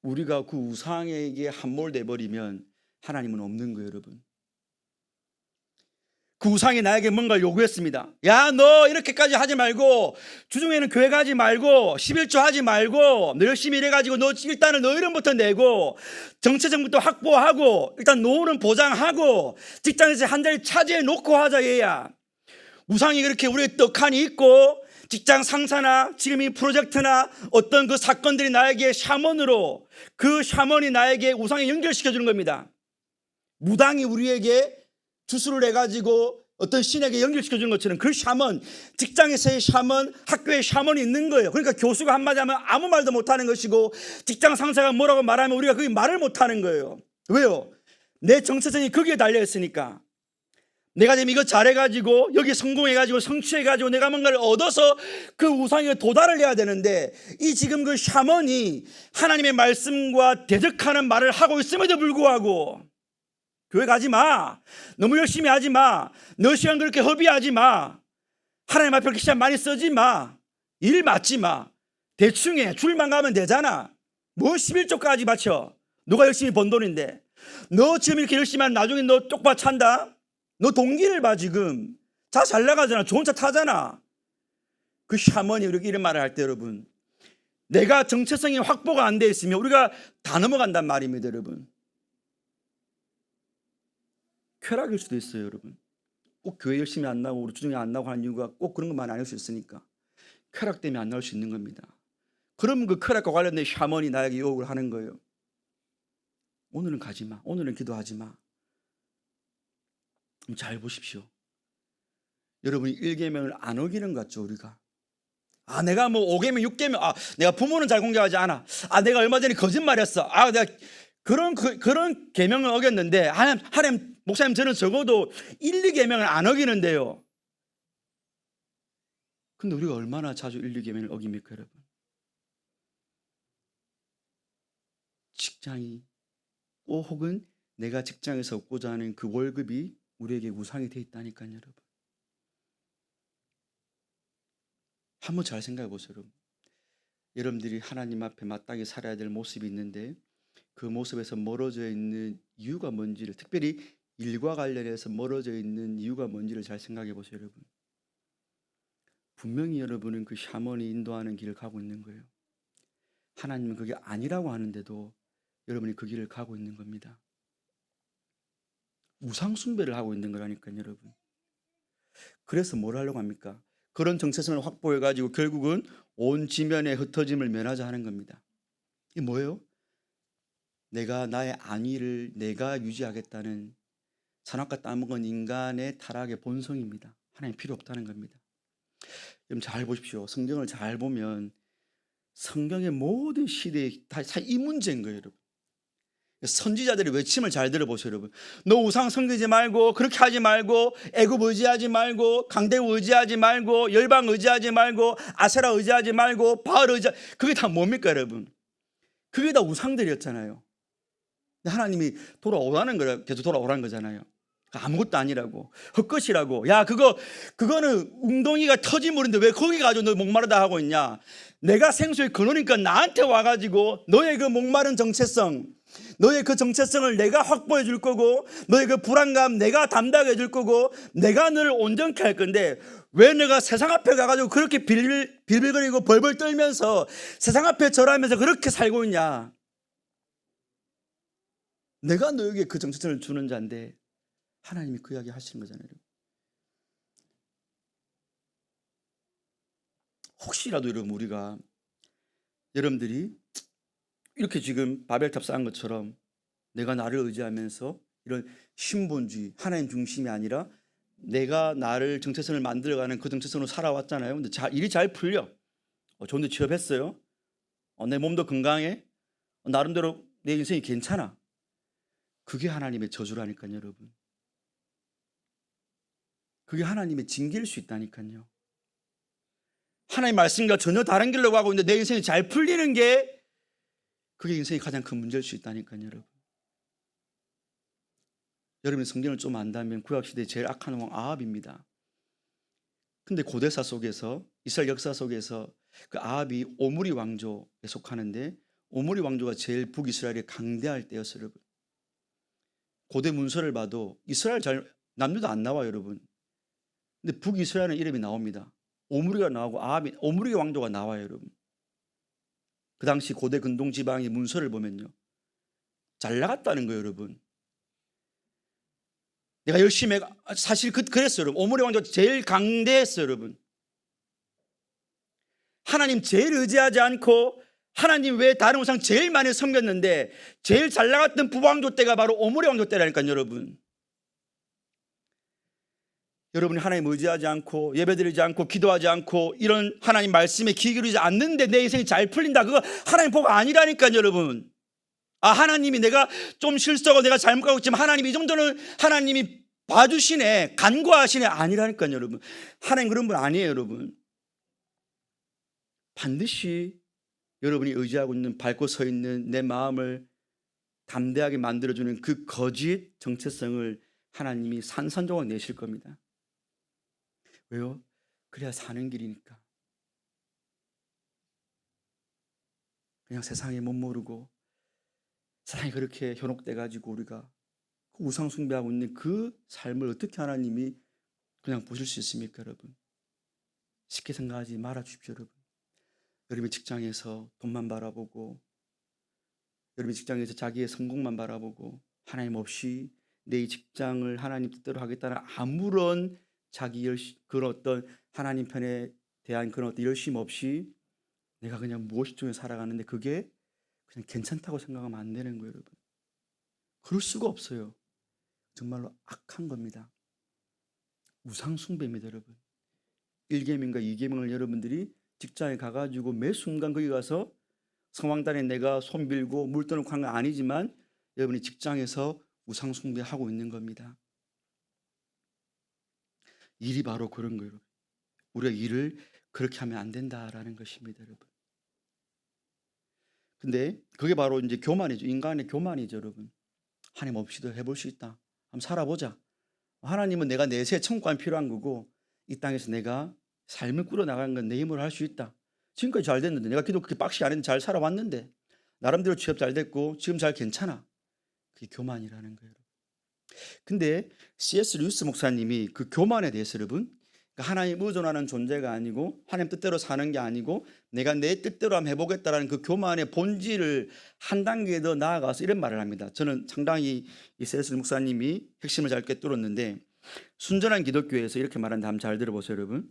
우리가 그 우상에게 함몰돼 버리면 하나님은 없는 거예요, 여러분. 그 우상이 나에게 뭔가를 요구했습니다. 야, 너 이렇게까지 하지 말고, 주중에는 교회 가지 말고, 11조 하지 말고, 너 열심히 일해가지고 너 일단은 너 이름부터 내고, 정체성부터 확보하고, 일단 노후는 보장하고, 직장에서 한 자리 차지해 놓고 하자, 얘야. 우상이 그렇게 우리의 떡하니 있고, 직장 상사나 지금 이 프로젝트나 어떤 그 사건들이 나에게 샤먼으로, 그 샤먼이 나에게 우상에 연결시켜 주는 겁니다. 무당이 우리에게 주술을 해가지고 어떤 신에게 연결시켜 주는 것처럼 그 샤먼, 직장에서의 샤먼, 학교의 샤먼이 있는 거예요. 그러니까 교수가 한마디 하면 아무 말도 못하는 것이고, 직장 상사가 뭐라고 말하면 우리가 그게 말을 못하는 거예요. 왜요? 내 정체성이 거기에 달려있으니까. 내가 지금 이거 잘해가지고 여기 성공해가지고 성취해가지고 내가 뭔가를 얻어서 그 우상에 도달을 해야 되는데, 이 지금 그 샤먼이 하나님의 말씀과 대적하는 말을 하고 있음에도 불구하고, 교회 가지 마, 너무 열심히 하지 마, 너 시간 그렇게 허비하지 마, 하나님 앞에 그렇게 시간 많이 쓰지 마, 일 맞지 마, 대충 해, 줄만 가면 되잖아, 뭐 11조까지 바쳐, 너가 열심히 번 돈인데, 너 지금 이렇게 열심히 하면 나중에 너 쪽파 찬다. 너 동기를 봐. 지금 차 잘 나가잖아, 좋은 차 타잖아. 그 샤먼이 이렇게 이런 말을 할 때, 여러분, 내가 정체성이 확보가 안 돼 있으면 우리가 다 넘어간단 말입니다. 여러분, 쾌락일 수도 있어요. 여러분, 꼭 교회 열심히 안 나오고 우리 주중에 안 나오고 하는 이유가 꼭 그런 것만 아닐 수 있으니까 쾌락 때문에 안 나올 수 있는 겁니다. 그러면 그 쾌락과 관련된 샤먼이 나에게 유혹을 하는 거예요. 오늘은 가지 마, 오늘은 기도하지 마. 잘 보십시오. 여러분이 1계명을 안 어기는 것 같죠, 우리가? 내가 뭐 5계명, 6계명, 내가 부모는 잘 공경하지 않아. 내가 얼마 전에 거짓말했어. 내가 그런 계명을 어겼는데, 하나님, 목사님, 저는 적어도 1, 2계명을 안 어기는데요. 근데 우리가 얼마나 자주 1, 2계명을 어깁니까, 여러분? 직장이 혹은 내가 직장에서 얻고자 하는 그 월급이 우리에게 우상이 돼 있다니까요, 여러분. 한번 잘 생각해 보세요, 여러분. 여러분들이 하나님 앞에 마땅히 살아야 될 모습이 있는데, 그 모습에서 멀어져 있는 이유가 뭔지를, 특별히 일과 관련해서 멀어져 있는 이유가 뭔지를 잘 생각해 보세요, 여러분. 분명히 여러분은 그 샤먼이 인도하는 길을 가고 있는 거예요. 하나님은 그게 아니라고 하는데도 여러분이 그 길을 가고 있는 겁니다. 우상 숭배를 하고 있는 거라니까요, 여러분. 그래서 뭘 하려고 합니까? 그런 정체성을 확보해가지고 결국은 온 지면의 흩어짐을 면하자 하는 겁니다. 이게 뭐예요? 내가 나의 안위를 내가 유지하겠다는 산악과 따먹은 인간의 타락의 본성입니다. 하나님 필요 없다는 겁니다. 여러분 잘 보십시오. 성경을 잘 보면 성경의 모든 시대에 다 이 문제인 거예요, 여러분. 선지자들의 외침을 잘 들어보세요, 여러분. 너 우상 섬기지 말고, 그렇게 하지 말고, 애굽 의지하지 말고, 강대우 의지하지 말고, 열방 의지하지 말고, 아세라 의지하지 말고, 바알 그게 다 뭡니까, 여러분? 그게 다 우상들이었잖아요. 하나님이 돌아오라는 거라, 계속 돌아오라는 거잖아요. 아무것도 아니라고, 헛것이라고. 야, 그거는 웅덩이가 터진 물인데 왜 거기 가지고 너 목마르다 하고 있냐? 내가 생수의 근원이니까 나한테 와가지고 너의 그 목마른 정체성, 너의 그 정체성을 내가 확보해 줄 거고, 너의 그 불안감 내가 담당해 줄 거고, 내가 너를 온전케 할 건데, 왜 내가 세상 앞에 가가지고 그렇게 빌빌거리고 벌벌 떨면서 세상 앞에 절하면서 그렇게 살고 있냐? 내가 너에게 그 정체성을 주는 자인데 하나님이 그 이야기 하시는 거잖아요. 혹시라도 여러분, 우리가 여러분들이 이렇게 지금 바벨탑 쌓은 것처럼 내가 나를 의지하면서 이런 신본주의, 하나님 중심이 아니라 내가 나를 정체성을 만들어가는 그 정체성으로 살아왔잖아요. 근데 일이 잘 풀려. 좋은 데 취업했어요. 내 몸도 건강해. 나름대로 내 인생이 괜찮아. 그게 하나님의 저주라니까요, 여러분. 그게 하나님의 징계일 수 있다니까요. 하나님의 말씀과 전혀 다른 길로 가고 있는데 내 인생이 잘 풀리는 게 그게 인생이 가장 큰 문제일 수 있다니까요, 여러분. 여러분이 성경을 좀 안다면 구약시대의 제일 악한 왕 아합입니다. 근데 고대사 속에서, 이스라엘 역사 속에서 그 아합이 오므리 왕조에 속하는데, 오므리 왕조가 제일 북이스라엘이 강대할 때였어요, 여러분. 고대 문서를 봐도 이스라엘 남유다 안 나와요, 여러분. 근데 북이스라엘은 이름이 나옵니다. 오므리가 나오고 오므리 왕조가 나와요, 여러분. 그 당시 고대 근동 지방의 문서를 보면요, 잘 나갔다는 거예요, 여러분. 내가 열심히 사실 그랬어요, 여러분. 오므리 왕조가 제일 강대했어요, 여러분. 하나님 제일 의지하지 않고 하나님 외에 다른 우상 제일 많이 섬겼는데 제일 잘 나갔던 부왕조 때가 바로 오므리 왕조 때라니까요, 여러분. 여러분이 하나님 의지하지 않고 예배드리지 않고 기도하지 않고 이런 하나님 말씀에 귀 기울이지 않는데 내 인생이 잘 풀린다, 그거 하나님 복 아니라니까요, 여러분. 하나님이 내가 좀 실수하고 내가 잘못 가고 있지만 하나님이 이 정도는 하나님이 봐주시네, 간과하시네, 아니라니까요, 여러분. 하나님 그런 분 아니에요, 여러분. 반드시 여러분이 의지하고 있는, 밟고 서 있는 내 마음을 담대하게 만들어주는 그 거짓 정체성을 하나님이 산산조각 내실 겁니다. 왜요? 그래야 사는 길이니까. 그냥 세상에 못 모르고 세상이 그렇게 현혹돼 가지고 우리가 그 우상 숭배하고 있는 그 삶을 어떻게 하나님이 그냥 보실 수 있습니까, 여러분? 쉽게 생각하지 말아 주십시오, 여러분. 여러분의 직장에서 돈만 바라보고, 여러분의 직장에서 자기의 성공만 바라보고, 하나님 없이 내 이 직장을 하나님 뜻대로 하겠다는 아무런 자기 그런 어떤 하나님 편에 대한 그런 어떤 열심 없이 내가 그냥 무엇이 중에 살아가는데 그게 그냥 괜찮다고 생각하면 안 되는 거예요, 여러분. 그럴 수가 없어요. 정말로 악한 겁니다. 우상 숭배입니다, 여러분. 1계명과 2계명을 여러분들이 직장에 가가지고 매 순간 거기 가서 성황단에 내가 손 빌고 물 떠놓고 한 건 아니지만 여러분이 직장에서 우상 숭배하고 있는 겁니다. 일이 바로 그런 거예요. 우리가 일을 그렇게 하면 안 된다라는 것입니다, 여러분. 근데 그게 바로 이제 교만이죠. 인간의 교만이죠, 여러분. 하나님 없이도 해볼 수 있다. 한번 살아보자. 하나님은 내가 내세 천국이 필요한 거고 이 땅에서 내가 삶을 꾸려나가는 건 내 힘으로 할 수 있다. 지금까지 잘 됐는데, 내가 기도 그렇게 빡시게 안 했는데 잘 살아왔는데, 나름대로 취업 잘 됐고 지금 잘 괜찮아. 그게 교만이라는 거예요. 근데 C.S. 루이스 목사님이 그 교만에 대해서, 여러분, 그러니까 하나님 의존하는 존재가 아니고 하나님 뜻대로 사는 게 아니고 내가 내 뜻대로 한번 해보겠다라는 그 교만의 본질을 한 단계 더 나아가서 이런 말을 합니다. 저는 상당히 이 C.S. 목사님이 핵심을 잘 꿰뚫었는데, 순전한 기독교에서 이렇게 말하는데 한번 잘 들어보세요, 여러분.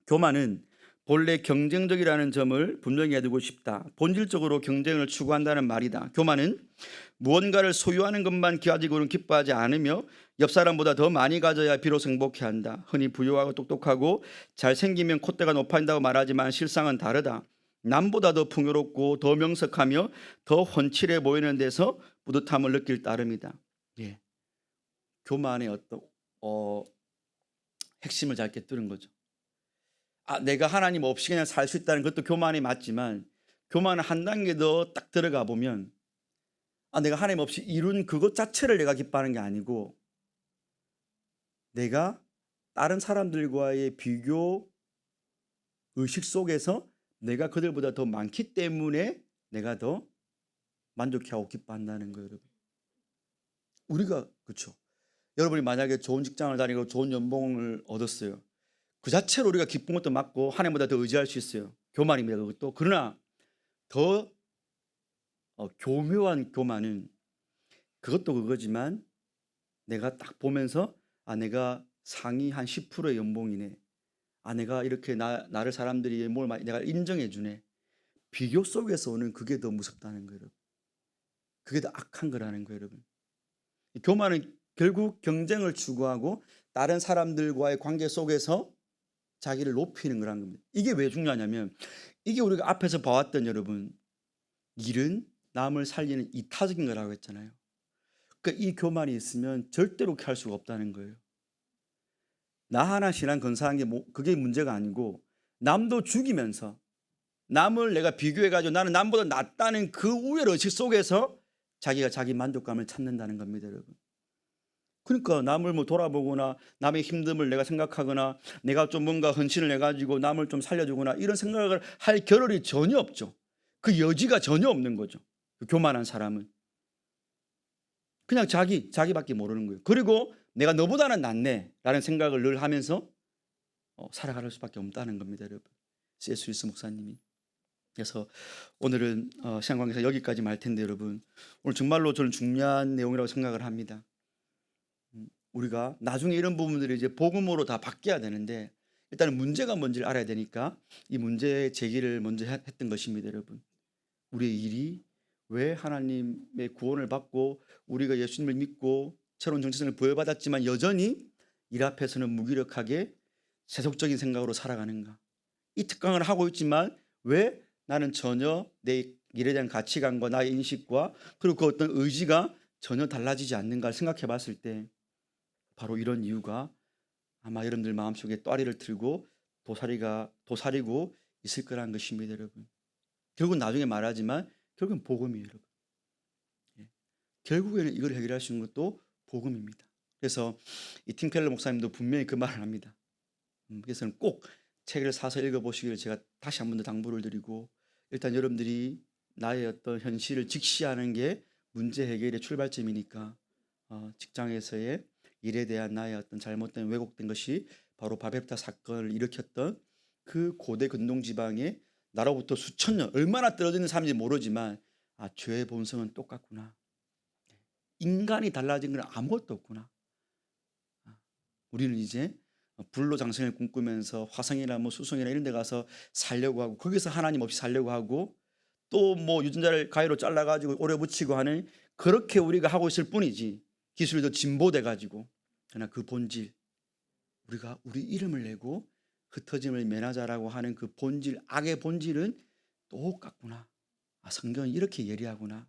교만은 본래 경쟁적이라는 점을 분명히 해두고 싶다. 본질적으로 경쟁을 추구한다는 말이다. 교만은 무언가를 소유하는 것만 가지고는 기뻐하지 않으며 옆 사람보다 더 많이 가져야 비로소 행복해한다. 흔히 부유하고 똑똑하고 잘생기면 콧대가 높아진다고 말하지만 실상은 다르다. 남보다 더 풍요롭고 더 명석하며 더 훤칠해 보이는 데서 뿌듯함을 느낄 따름이다. 예. 교만의 어떤 핵심을 잘 꿰뚫은 거죠. 내가 하나님 없이 그냥 살 수 있다는 것도 교만이 맞지만, 교만은 한 단계 더 딱 들어가 보면 내가 하나님 없이 이룬 그것 자체를 내가 기뻐하는 게 아니고 내가 다른 사람들과의 비교 의식 속에서 내가 그들보다 더 많기 때문에 내가 더 만족해하고 기뻐한다는 거예요, 여러분. 우리가 그렇죠. 여러분이 만약에 좋은 직장을 다니고 좋은 연봉을 얻었어요. 그 자체로 우리가 기쁜 것도 맞고 하나님보다 더 의지할 수 있어요. 교만입니다, 그것도. 그러나 더 교묘한 교만은 그것도 그거지만 내가 딱 보면서 내가 상위 한 10%의 연봉이네. 내가 이렇게 나를 사람들이 내가 인정해 주네. 비교 속에서 오는 그게 더 무섭다는 거예요, 여러분. 그게 더 악한 거라는 거예요, 여러분. 교만은 결국 경쟁을 추구하고 다른 사람들과의 관계 속에서 자기를 높이는 거란 겁니다. 이게 왜 중요하냐면 이게 우리가 앞에서 봐왔던 여러분 일은 남을 살리는 이타적인 거라고 했잖아요. 그러니까 이 교만이 있으면 절대로 그렇게 할 수가 없다는 거예요. 나 하나 신앙 건사한 게 그게 문제가 아니고 남도 죽이면서 남을 내가 비교해가지고 나는 남보다 낫다는 그 우열 의식 속에서 자기가 자기 만족감을 찾는다는 겁니다, 여러분. 그러니까 남을 뭐 돌아보거나 남의 힘듦을 내가 생각하거나 내가 좀 뭔가 헌신을 해가지고 남을 좀 살려주거나 이런 생각을 할 겨를이 전혀 없죠. 그 여지가 전혀 없는 거죠. 그 교만한 사람은. 그냥 자기밖에 모르는 거예요. 그리고 내가 너보다는 낫네 라는 생각을 늘 하면서 살아갈 수밖에 없다는 겁니다, 여러분. C.S. 루이스 목사님이. 그래서 오늘은 시간관계에서 여기까지 말 텐데 여러분 오늘 정말로 저는 중요한 내용이라고 생각을 합니다. 우리가 나중에 이런 부분들이 이제 복음으로 다 바뀌어야 되는데 일단은 문제가 뭔지를 알아야 되니까 이 문제 제기를 먼저 했던 것입니다, 여러분. 우리의 일이 왜 하나님의 구원을 받고 우리가 예수님을 믿고 새로운 정체성을 부여받았지만 여전히 일 앞에서는 무기력하게 세속적인 생각으로 살아가는가. 이 특강을 하고 있지만 왜 나는 전혀 내 일에 대한 가치관과 나의 인식과 그리고 그 어떤 의지가 전혀 달라지지 않는가를 생각해 봤을 때 바로 이런 이유가 아마 여러분들 마음속에 또아리를 틀고 도사리고 있을 거라는 것입니다, 여러분. 결국은 나중에 말하지만 결국은 복음이에요, 여러분. 결국에는 이걸 해결할 수 있는 것도 복음입니다. 그래서 이 팀 켈러 목사님도 분명히 그 말을 합니다. 그래서는 꼭 책을 사서 읽어보시기를 제가 다시 한 번 더 당부를 드리고 일단 여러분들이 나의 어떤 현실을 직시하는 게 문제 해결의 출발점이니까 직장에서의 일에 대한 나의 어떤 잘못된 왜곡된 것이 바로 바베타 사건을 일으켰던 그 고대 근동지방에 나로부터 수천 년 얼마나 떨어져 있는 사람인지 모르지만 죄의 본성은 똑같구나. 인간이 달라진 건 아무것도 없구나. 우리는 이제 불로 장생을 꿈꾸면서 화성이나 뭐 수성이나 이런 데 가서 살려고 하고 거기서 하나님 없이 살려고 하고 또 뭐 유전자를 가위로 잘라가지고 오래 붙이고 하는 그렇게 우리가 하고 있을 뿐이지 기술이 더 진보돼 가지고 그러나 그 본질 우리가 우리 이름을 내고 흩어짐을 면하자라고 하는 그 본질 악의 본질은 똑같구나. 성경은 이렇게 예리하구나.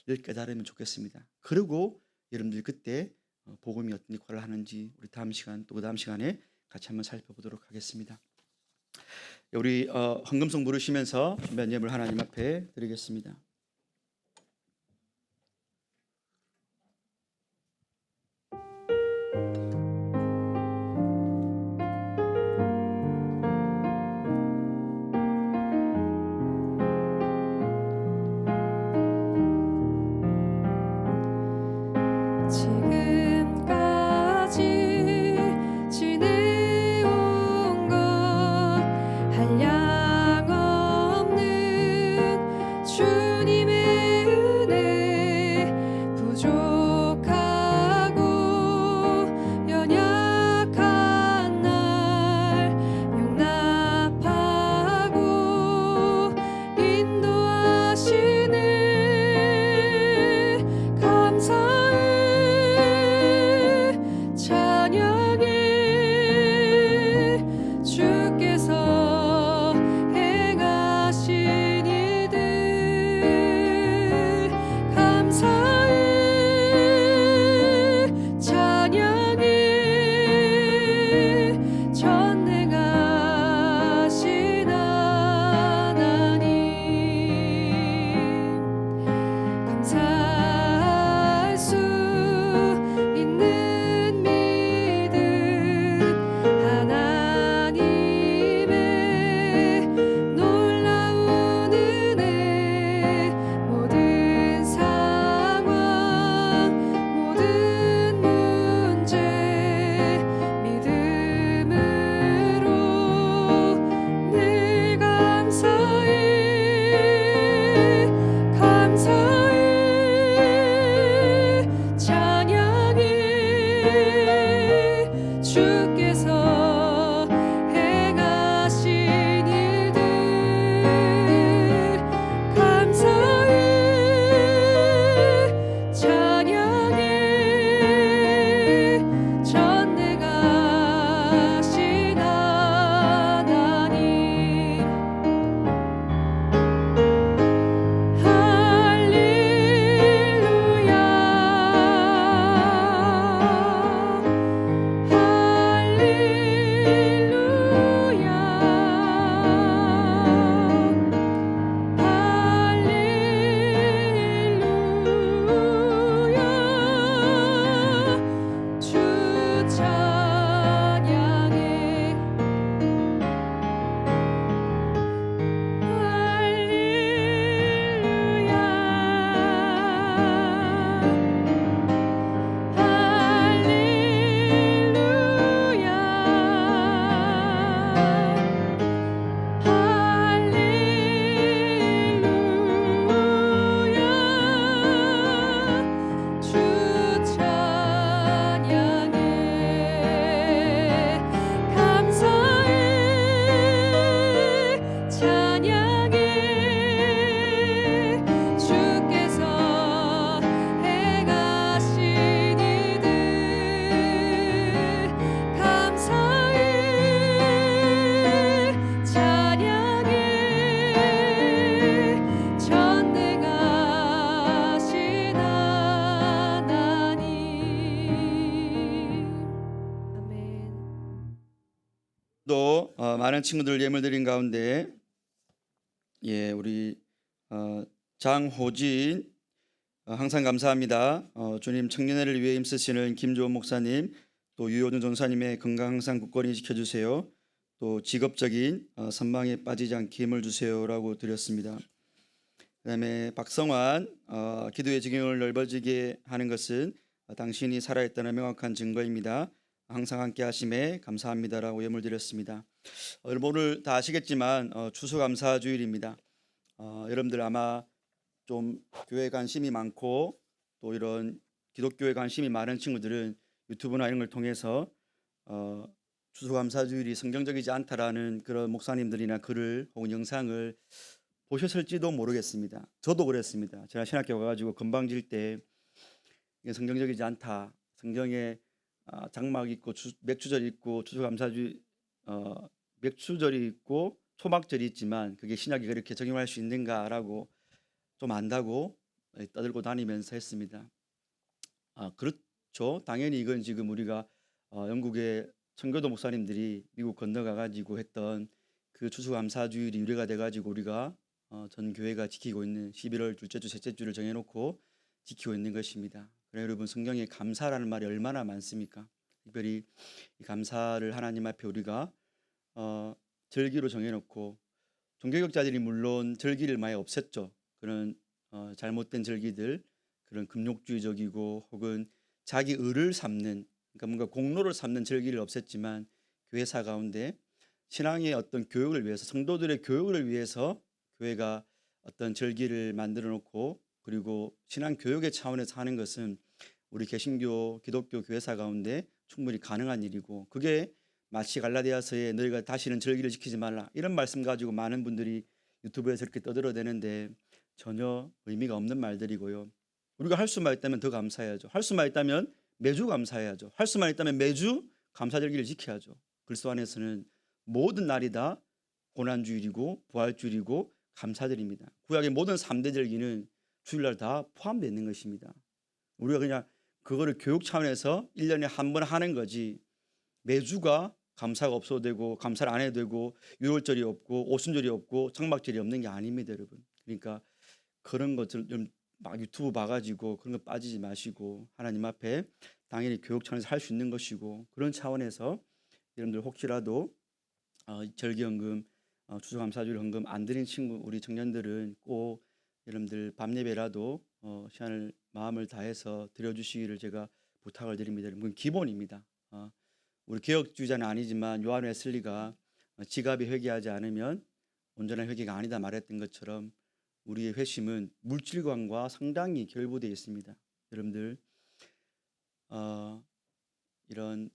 이를 깨달으면 좋겠습니다. 그리고 여러분들이 그때 복음이 어떤 역할을 하는지 우리 다음 시간 또 그 다음 시간에 같이 한번 살펴보도록 하겠습니다. 우리 헌금송 부르시면서 준비한 예물 하나님 앞에 드리겠습니다. 지금까지 지내온 것 한량없는 주님 많은 친구들 예물 드린 가운데 우리 장호진 항상 감사합니다. 주님 청년회를 위해 힘쓰시는 김조원 목사님, 또 유효준 전사님의 건강 항상 굳건히 지켜주세요. 또 직업적인 선망에 빠지지 않게 힘을 주세요라고 드렸습니다. 그다음에 박성환, 기도의 지경을 넓어지게 하는 것은 당신이 살아있다는 명확한 증거입니다. 항상 함께 하심에 감사합니다라고 예물 드렸습니다. 여러분 오늘 다 아시겠지만 추수감사주일입니다. 여러분들 아마 좀 교회 관심이 많고 또 이런 기독교에 관심이 많은 친구들은 유튜브나 이런 걸 통해서 추수감사주일이 성경적이지 않다라는 그런 목사님들이나 글을 혹은 영상을 보셨을지도 모르겠습니다. 저도 그랬습니다. 제가 신학교 가가지고 건방질 때 이게 성경적이지 않다. 성경에 장막 있고 맥주절 있고 추수감사주일 맥주절이 있고 초막절이 있지만 그게 신약이 그렇게 적용할 수 있는가라고 좀 안다고 떠들고 다니면서 했습니다. 그렇죠. 당연히 이건 지금 우리가 영국의 청교도 목사님들이 미국 건너가 가지고 했던 그 추수감사주일이 유래가 돼 가지고 우리가 전 교회가 지키고 있는 11월 둘째 주 셋째 주를 정해놓고 지키고 있는 것입니다. 그래 여러분 성경에 감사라는 말이 얼마나 많습니까? 특별히 이 감사를 하나님 앞에 우리가 절기로 정해놓고 종교개혁자들이 물론 절기를 많이 없앴죠. 그런 잘못된 절기들, 그런 금욕주의적이고 혹은 자기 의를 삼는, 그러니까 뭔가 공로를 삼는 절기를 없앴지만 교회사 가운데 신앙의 어떤 교육을 위해서, 성도들의 교육을 위해서 교회가 어떤 절기를 만들어 놓고 그리고 신앙 교육의 차원에서 하는 것은 우리 개신교 기독교 교회사 가운데 충분히 가능한 일이고, 그게 마치 갈라디아서에 너희가 다시는 절기를 지키지 말라 이런 말씀 가지고 많은 분들이 유튜브에서 이렇게 떠들어대는데 전혀 의미가 없는 말들이고요. 우리가 할 수만 있다면 더 감사해야죠. 할 수만 있다면 매주 감사해야죠. 할 수만 있다면 매주 감사절기를 지켜야죠. 그리스도 안에서는 모든 날이 다 고난주일이고 부활주일이고 감사절입니다. 구약의 모든 3대 절기는 주일날 다 포함되어 있는 것입니다. 우리가 그냥 그거를 교육 차원에서 1년에 한 번 하는 거지 매주가 감사가 없어도 되고 감사를 안 해도 되고 유월절이 없고 오순절이 없고 장막절이 없는 게 아닙니다, 여러분. 그러니까 그런 것들 좀 막 유튜브 봐가지고 그런 거 빠지지 마시고 하나님 앞에 당연히 교육 차원에서 할 수 있는 것이고, 그런 차원에서 여러분들 혹시라도 절기헌금, 추수감사주일 헌금 안 드린 친구 우리 청년들은 꼭 여러분들 밤 예배라도 시간을 마음을 다해서 드려주시기를 제가 부탁을 드립니다. 그건 기본입니다. 우리 개혁주의자는 아니지만 요한 웨슬리가 지갑이 회개하지 않으면 온전한 회개가 아니다 말했던 것처럼 우리의 회심은 물질관과 상당히 결부되어 있습니다. 여러분들 이런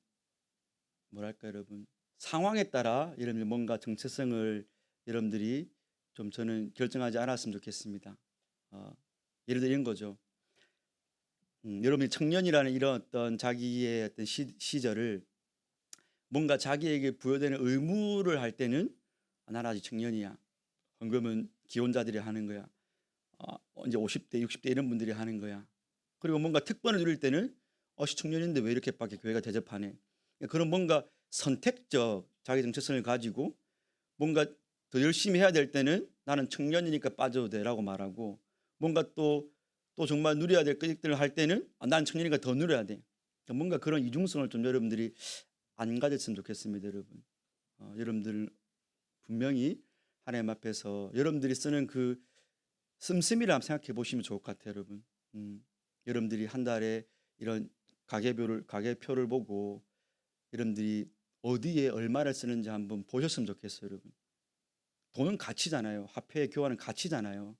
뭐랄까 여러분 상황에 따라 여러분들 뭔가 정체성을 여러분들이 좀 저는 결정하지 않았으면 좋겠습니다. 예를 들어 이런 거죠. 여러분이 청년이라는 이런 어떤 자기의 어떤 시절을 뭔가 자기에게 부여되는 의무를 할 때는 나는 아직 청년이야. 헌금은 기혼자들이 하는 거야. 이제 50대, 60대 이런 분들이 하는 거야. 그리고 뭔가 특권을 누릴 때는 청년인데 왜 이렇게밖에 교회가 대접하네. 그런 뭔가 선택적 자기 정체성을 가지고 뭔가 더 열심히 해야 될 때는 나는 청년이니까 빠져도 돼라고 말하고, 뭔가 또 정말 누려야 될 것들을 할 때는 난 청년이니까 더 누려야 돼. 뭔가 그런 이중성을 좀 여러분들이 안 가졌으면 좋겠습니다, 여러분. 여러분들 분명히 하나님 앞에서 여러분들이 쓰는 그 씀씀이를 한번 생각해 보시면 좋을 것 같아요, 여러분. 여러분들이 한 달에 이런 가계표를 보고 여러분들이 어디에 얼마를 쓰는지 한번 보셨으면 좋겠어요, 여러분. 돈은 가치잖아요. 화폐 교환은 가치잖아요.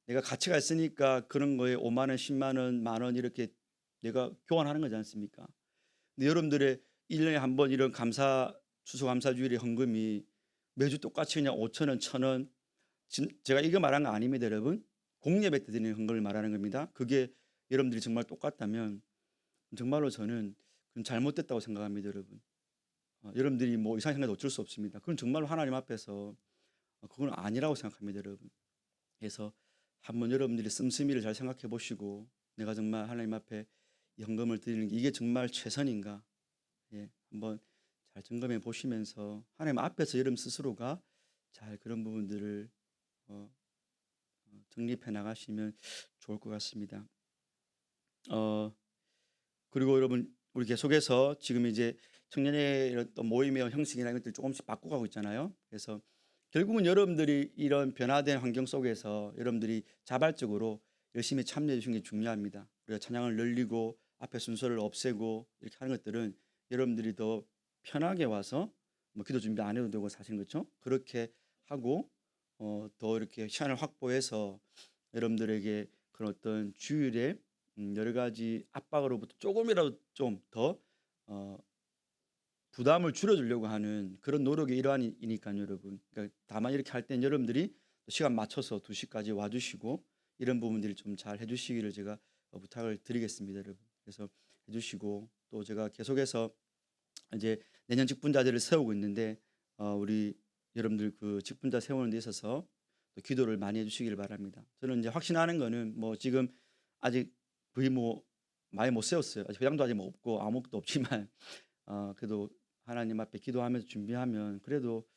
내가 가치가 있으니까 그런 거에 5만 원, 10만 원, 만 원 이렇게 내가 교환하는 거지 않습니까? 근데 여러분들의 1년에 한 번 이런 추수감사주일의 헌금이 매주 똑같이 그냥 5천 원, 1,000원, 제가 이거 말한 거 아닙니다, 여러분. 공예배 때 드리는 헌금을 말하는 겁니다. 그게 여러분들이 정말 똑같다면 정말로 저는 그건 잘못됐다고 생각합니다, 여러분. 여러분들이 뭐 이상한 생각도 어쩔 수 없습니다. 그건 정말로 하나님 앞에서 그건 아니라고 생각합니다, 여러분. 그래서 한번 여러분들이 씀씀이를 잘 생각해 보시고 내가 정말 하나님 앞에 이 헌금을 드리는 게 이게 정말 최선인가? 한번 잘 점검해 보시면서 하나님 앞에서 여러분 스스로가 잘 그런 부분들을 정립해 나가시면 좋을 것 같습니다. 그리고 여러분 우리 계속해서 지금 이제 청년의 이런 또 모임의 형식이나 이런 것들 조금씩 바꿔가고 있잖아요. 그래서 결국은 여러분들이 이런 변화된 환경 속에서 여러분들이 자발적으로 열심히 참여해 주시는 게 중요합니다. 우리가 찬양을 늘리고 앞에 순서를 없애고 이렇게 하는 것들은 여러분들이 더 편하게 와서 뭐 기도 준비 안 해도 되고 사실 그렇죠? 그렇게 하고 더 이렇게 시간을 확보해서 여러분들에게 그런 어떤 주일에 여러 가지 압박으로부터 조금이라도 좀 더 부담을 줄여주려고 하는 그런 노력의 일환이니까요, 여러분. 그러니까 다만 이렇게 할 땐 여러분들이 시간 맞춰서 2시까지 와주시고 이런 부분들을 좀 잘 해주시기를 제가 부탁을 드리겠습니다, 여러분. 그래서 해주시고 또 제가 계속해서 이제 내년 직분자들을 세우고 있는데 우리 여러분들 그 직분자 세우는 데 있어서 또 기도를 많이 해주시길 바랍니다. 저는 이제 확신하는 거는 뭐 지금 아직 거의 뭐 많이 못 세웠어요. 아직 회장도 아직 뭐 없고 아무것도 없지만 그래도 하나님 앞에 기도하면서 준비하면 그래도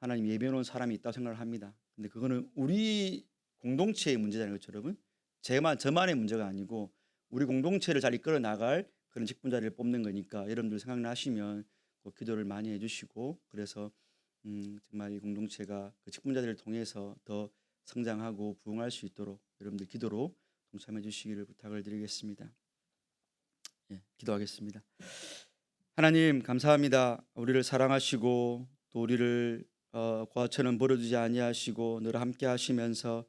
하나님 예배해 놓은 사람이 있다고 생각을 합니다. 근데 그거는 우리 공동체의 문제잖아요, 그렇죠, 여러분? 저만의 문제가 아니고 우리 공동체를 잘 이끌어 나갈 그런 직분자를 뽑는 거니까 여러분들 생각나시면 꼭 기도를 많이 해주시고 그래서 정말 이 공동체가 그 직분자들을 통해서 더 성장하고 부흥할 수 있도록 여러분들 기도로 동참해 주시기를 부탁을 드리겠습니다. 예, 기도하겠습니다. 하나님 감사합니다. 우리를 사랑하시고 또 우리를 고아처럼 버려두지 아니하시고 늘 함께 하시면서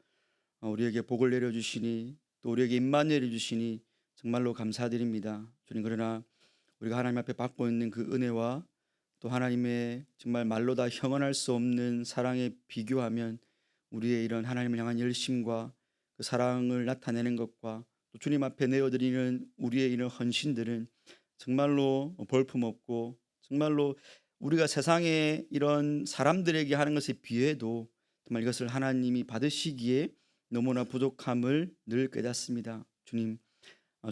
우리에게 복을 내려주시니 또 우리에게 입만 내려주시니 정말로 감사드립니다. 주님, 그러나 우리가 하나님 앞에 받고 있는 그 은혜와 또 하나님의 정말 말로 다 형언할 수 없는 사랑에 비교하면 우리의 이런 하나님을 향한 열심과 그 사랑을 나타내는 것과 또 주님 앞에 내어드리는 우리의 이런 헌신들은 정말로 볼품없고 정말로 우리가 세상에 이런 사람들에게 하는 것에 비해도 정말 이것을 하나님이 받으시기에 너무나 부족함을 늘 깨닫습니다. 주님,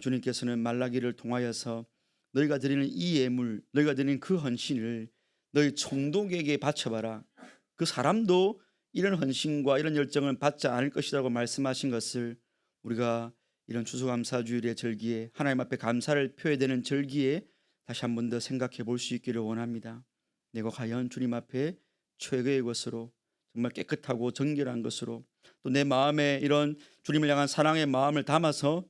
주님께서는 말라기를 통하여서 너희가 드리는 이 예물, 너희가 드리는 그 헌신을 너희 총독에게 바쳐봐라. 그 사람도 이런 헌신과 이런 열정을 받지 않을 것이라고 말씀하신 것을 우리가 이런 추수감사주일의 절기에 하나님 앞에 감사를 표해야 되는 절기에 다시 한 번 더 생각해 볼 수 있기를 원합니다. 내가 과연 주님 앞에 최고의 것으로 정말 깨끗하고 정결한 것으로 또 내 마음에 이런 주님을 향한 사랑의 마음을 담아서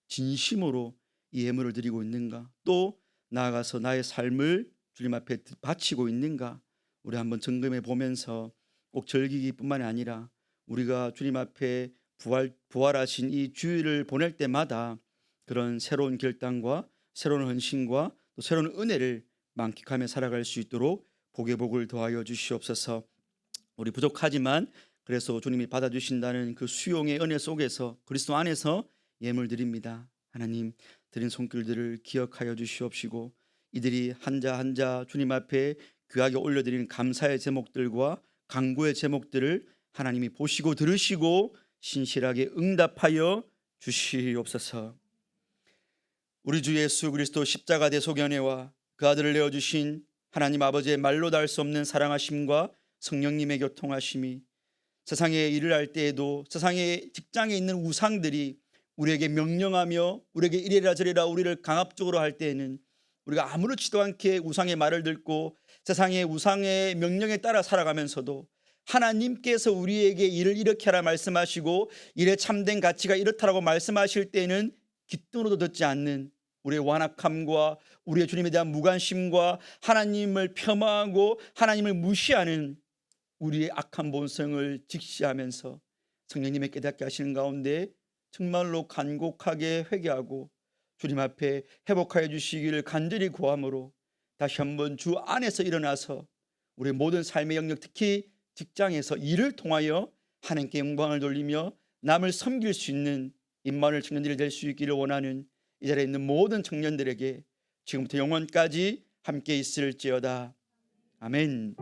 진심으로 이 예물을 드리고 있는가, 또 나아가서 나의 삶을 주님 앞에 바치고 있는가, 우리 한번 점검해 보면서 꼭 절기기뿐만이 아니라 우리가 주님 앞에 부활하신 이 주일을 보낼 때마다 그런 새로운 결단과 새로운 헌신과 또 새로운 은혜를 만끽하며 살아갈 수 있도록 복의 복을 더하여 주시옵소서. 우리 부족하지만 그래서 주님이 받아주신다는 그 수용의 은혜 속에서 그리스도 안에서 예물 드립니다. 하나님, 드린 손길들을 기억하여 주시옵시고 이들이 한자 한자 주님 앞에 귀하게 올려드리는 감사의 제목들과 간구의 제목들을 하나님이 보시고 들으시고 신실하게 응답하여 주시옵소서. 우리 주 예수 그리스도 십자가 대속연회와 그 아들을 내어주신 하나님 아버지의 말로 닿을 수 없는 사랑하심과 성령님의 교통하심이 세상에 일을 할 때에도 세상의 직장에 있는 우상들이 우리에게 명령하며 우리에게 이래라 저래라 우리를 강압적으로 할 때에는 우리가 아무렇지도 않게 우상의 말을 듣고 세상의 우상의 명령에 따라 살아가면서도 하나님께서 우리에게 일을 이렇게 하라 말씀하시고 일에 참된 가치가 이렇다라고 말씀하실 때는 귓등으로도 듣지 않는 우리의 완악함과 우리의 주님에 대한 무관심과 하나님을 폄하하고 하나님을 무시하는 우리의 악한 본성을 직시하면서 성령님의 깨닫게 하시는 가운데 정말로 간곡하게 회개하고 주님 앞에 회복하여 주시기를 간절히 구함으로 다시 한번 주 안에서 일어나서 우리의 모든 삶의 영역, 특히 직장에서 일을 통하여 하나님께 영광을 돌리며 남을 섬길 수 있는 임마누엘 청년들이 될 수 있기를 원하는 이 자리에 있는 모든 청년들에게 지금부터 영원까지 함께 있을지어다. 아멘.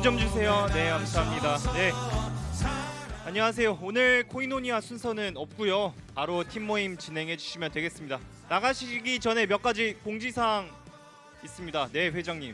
좀 주세요. 네, 감사합니다. 네. 안녕하세요. 오늘 코이노니아 순서는 없고요. 바로 팀 모임 진행해 주시면 되겠습니다. 나가시기 전에 몇 가지 공지사항 있습니다. 네, 회장님.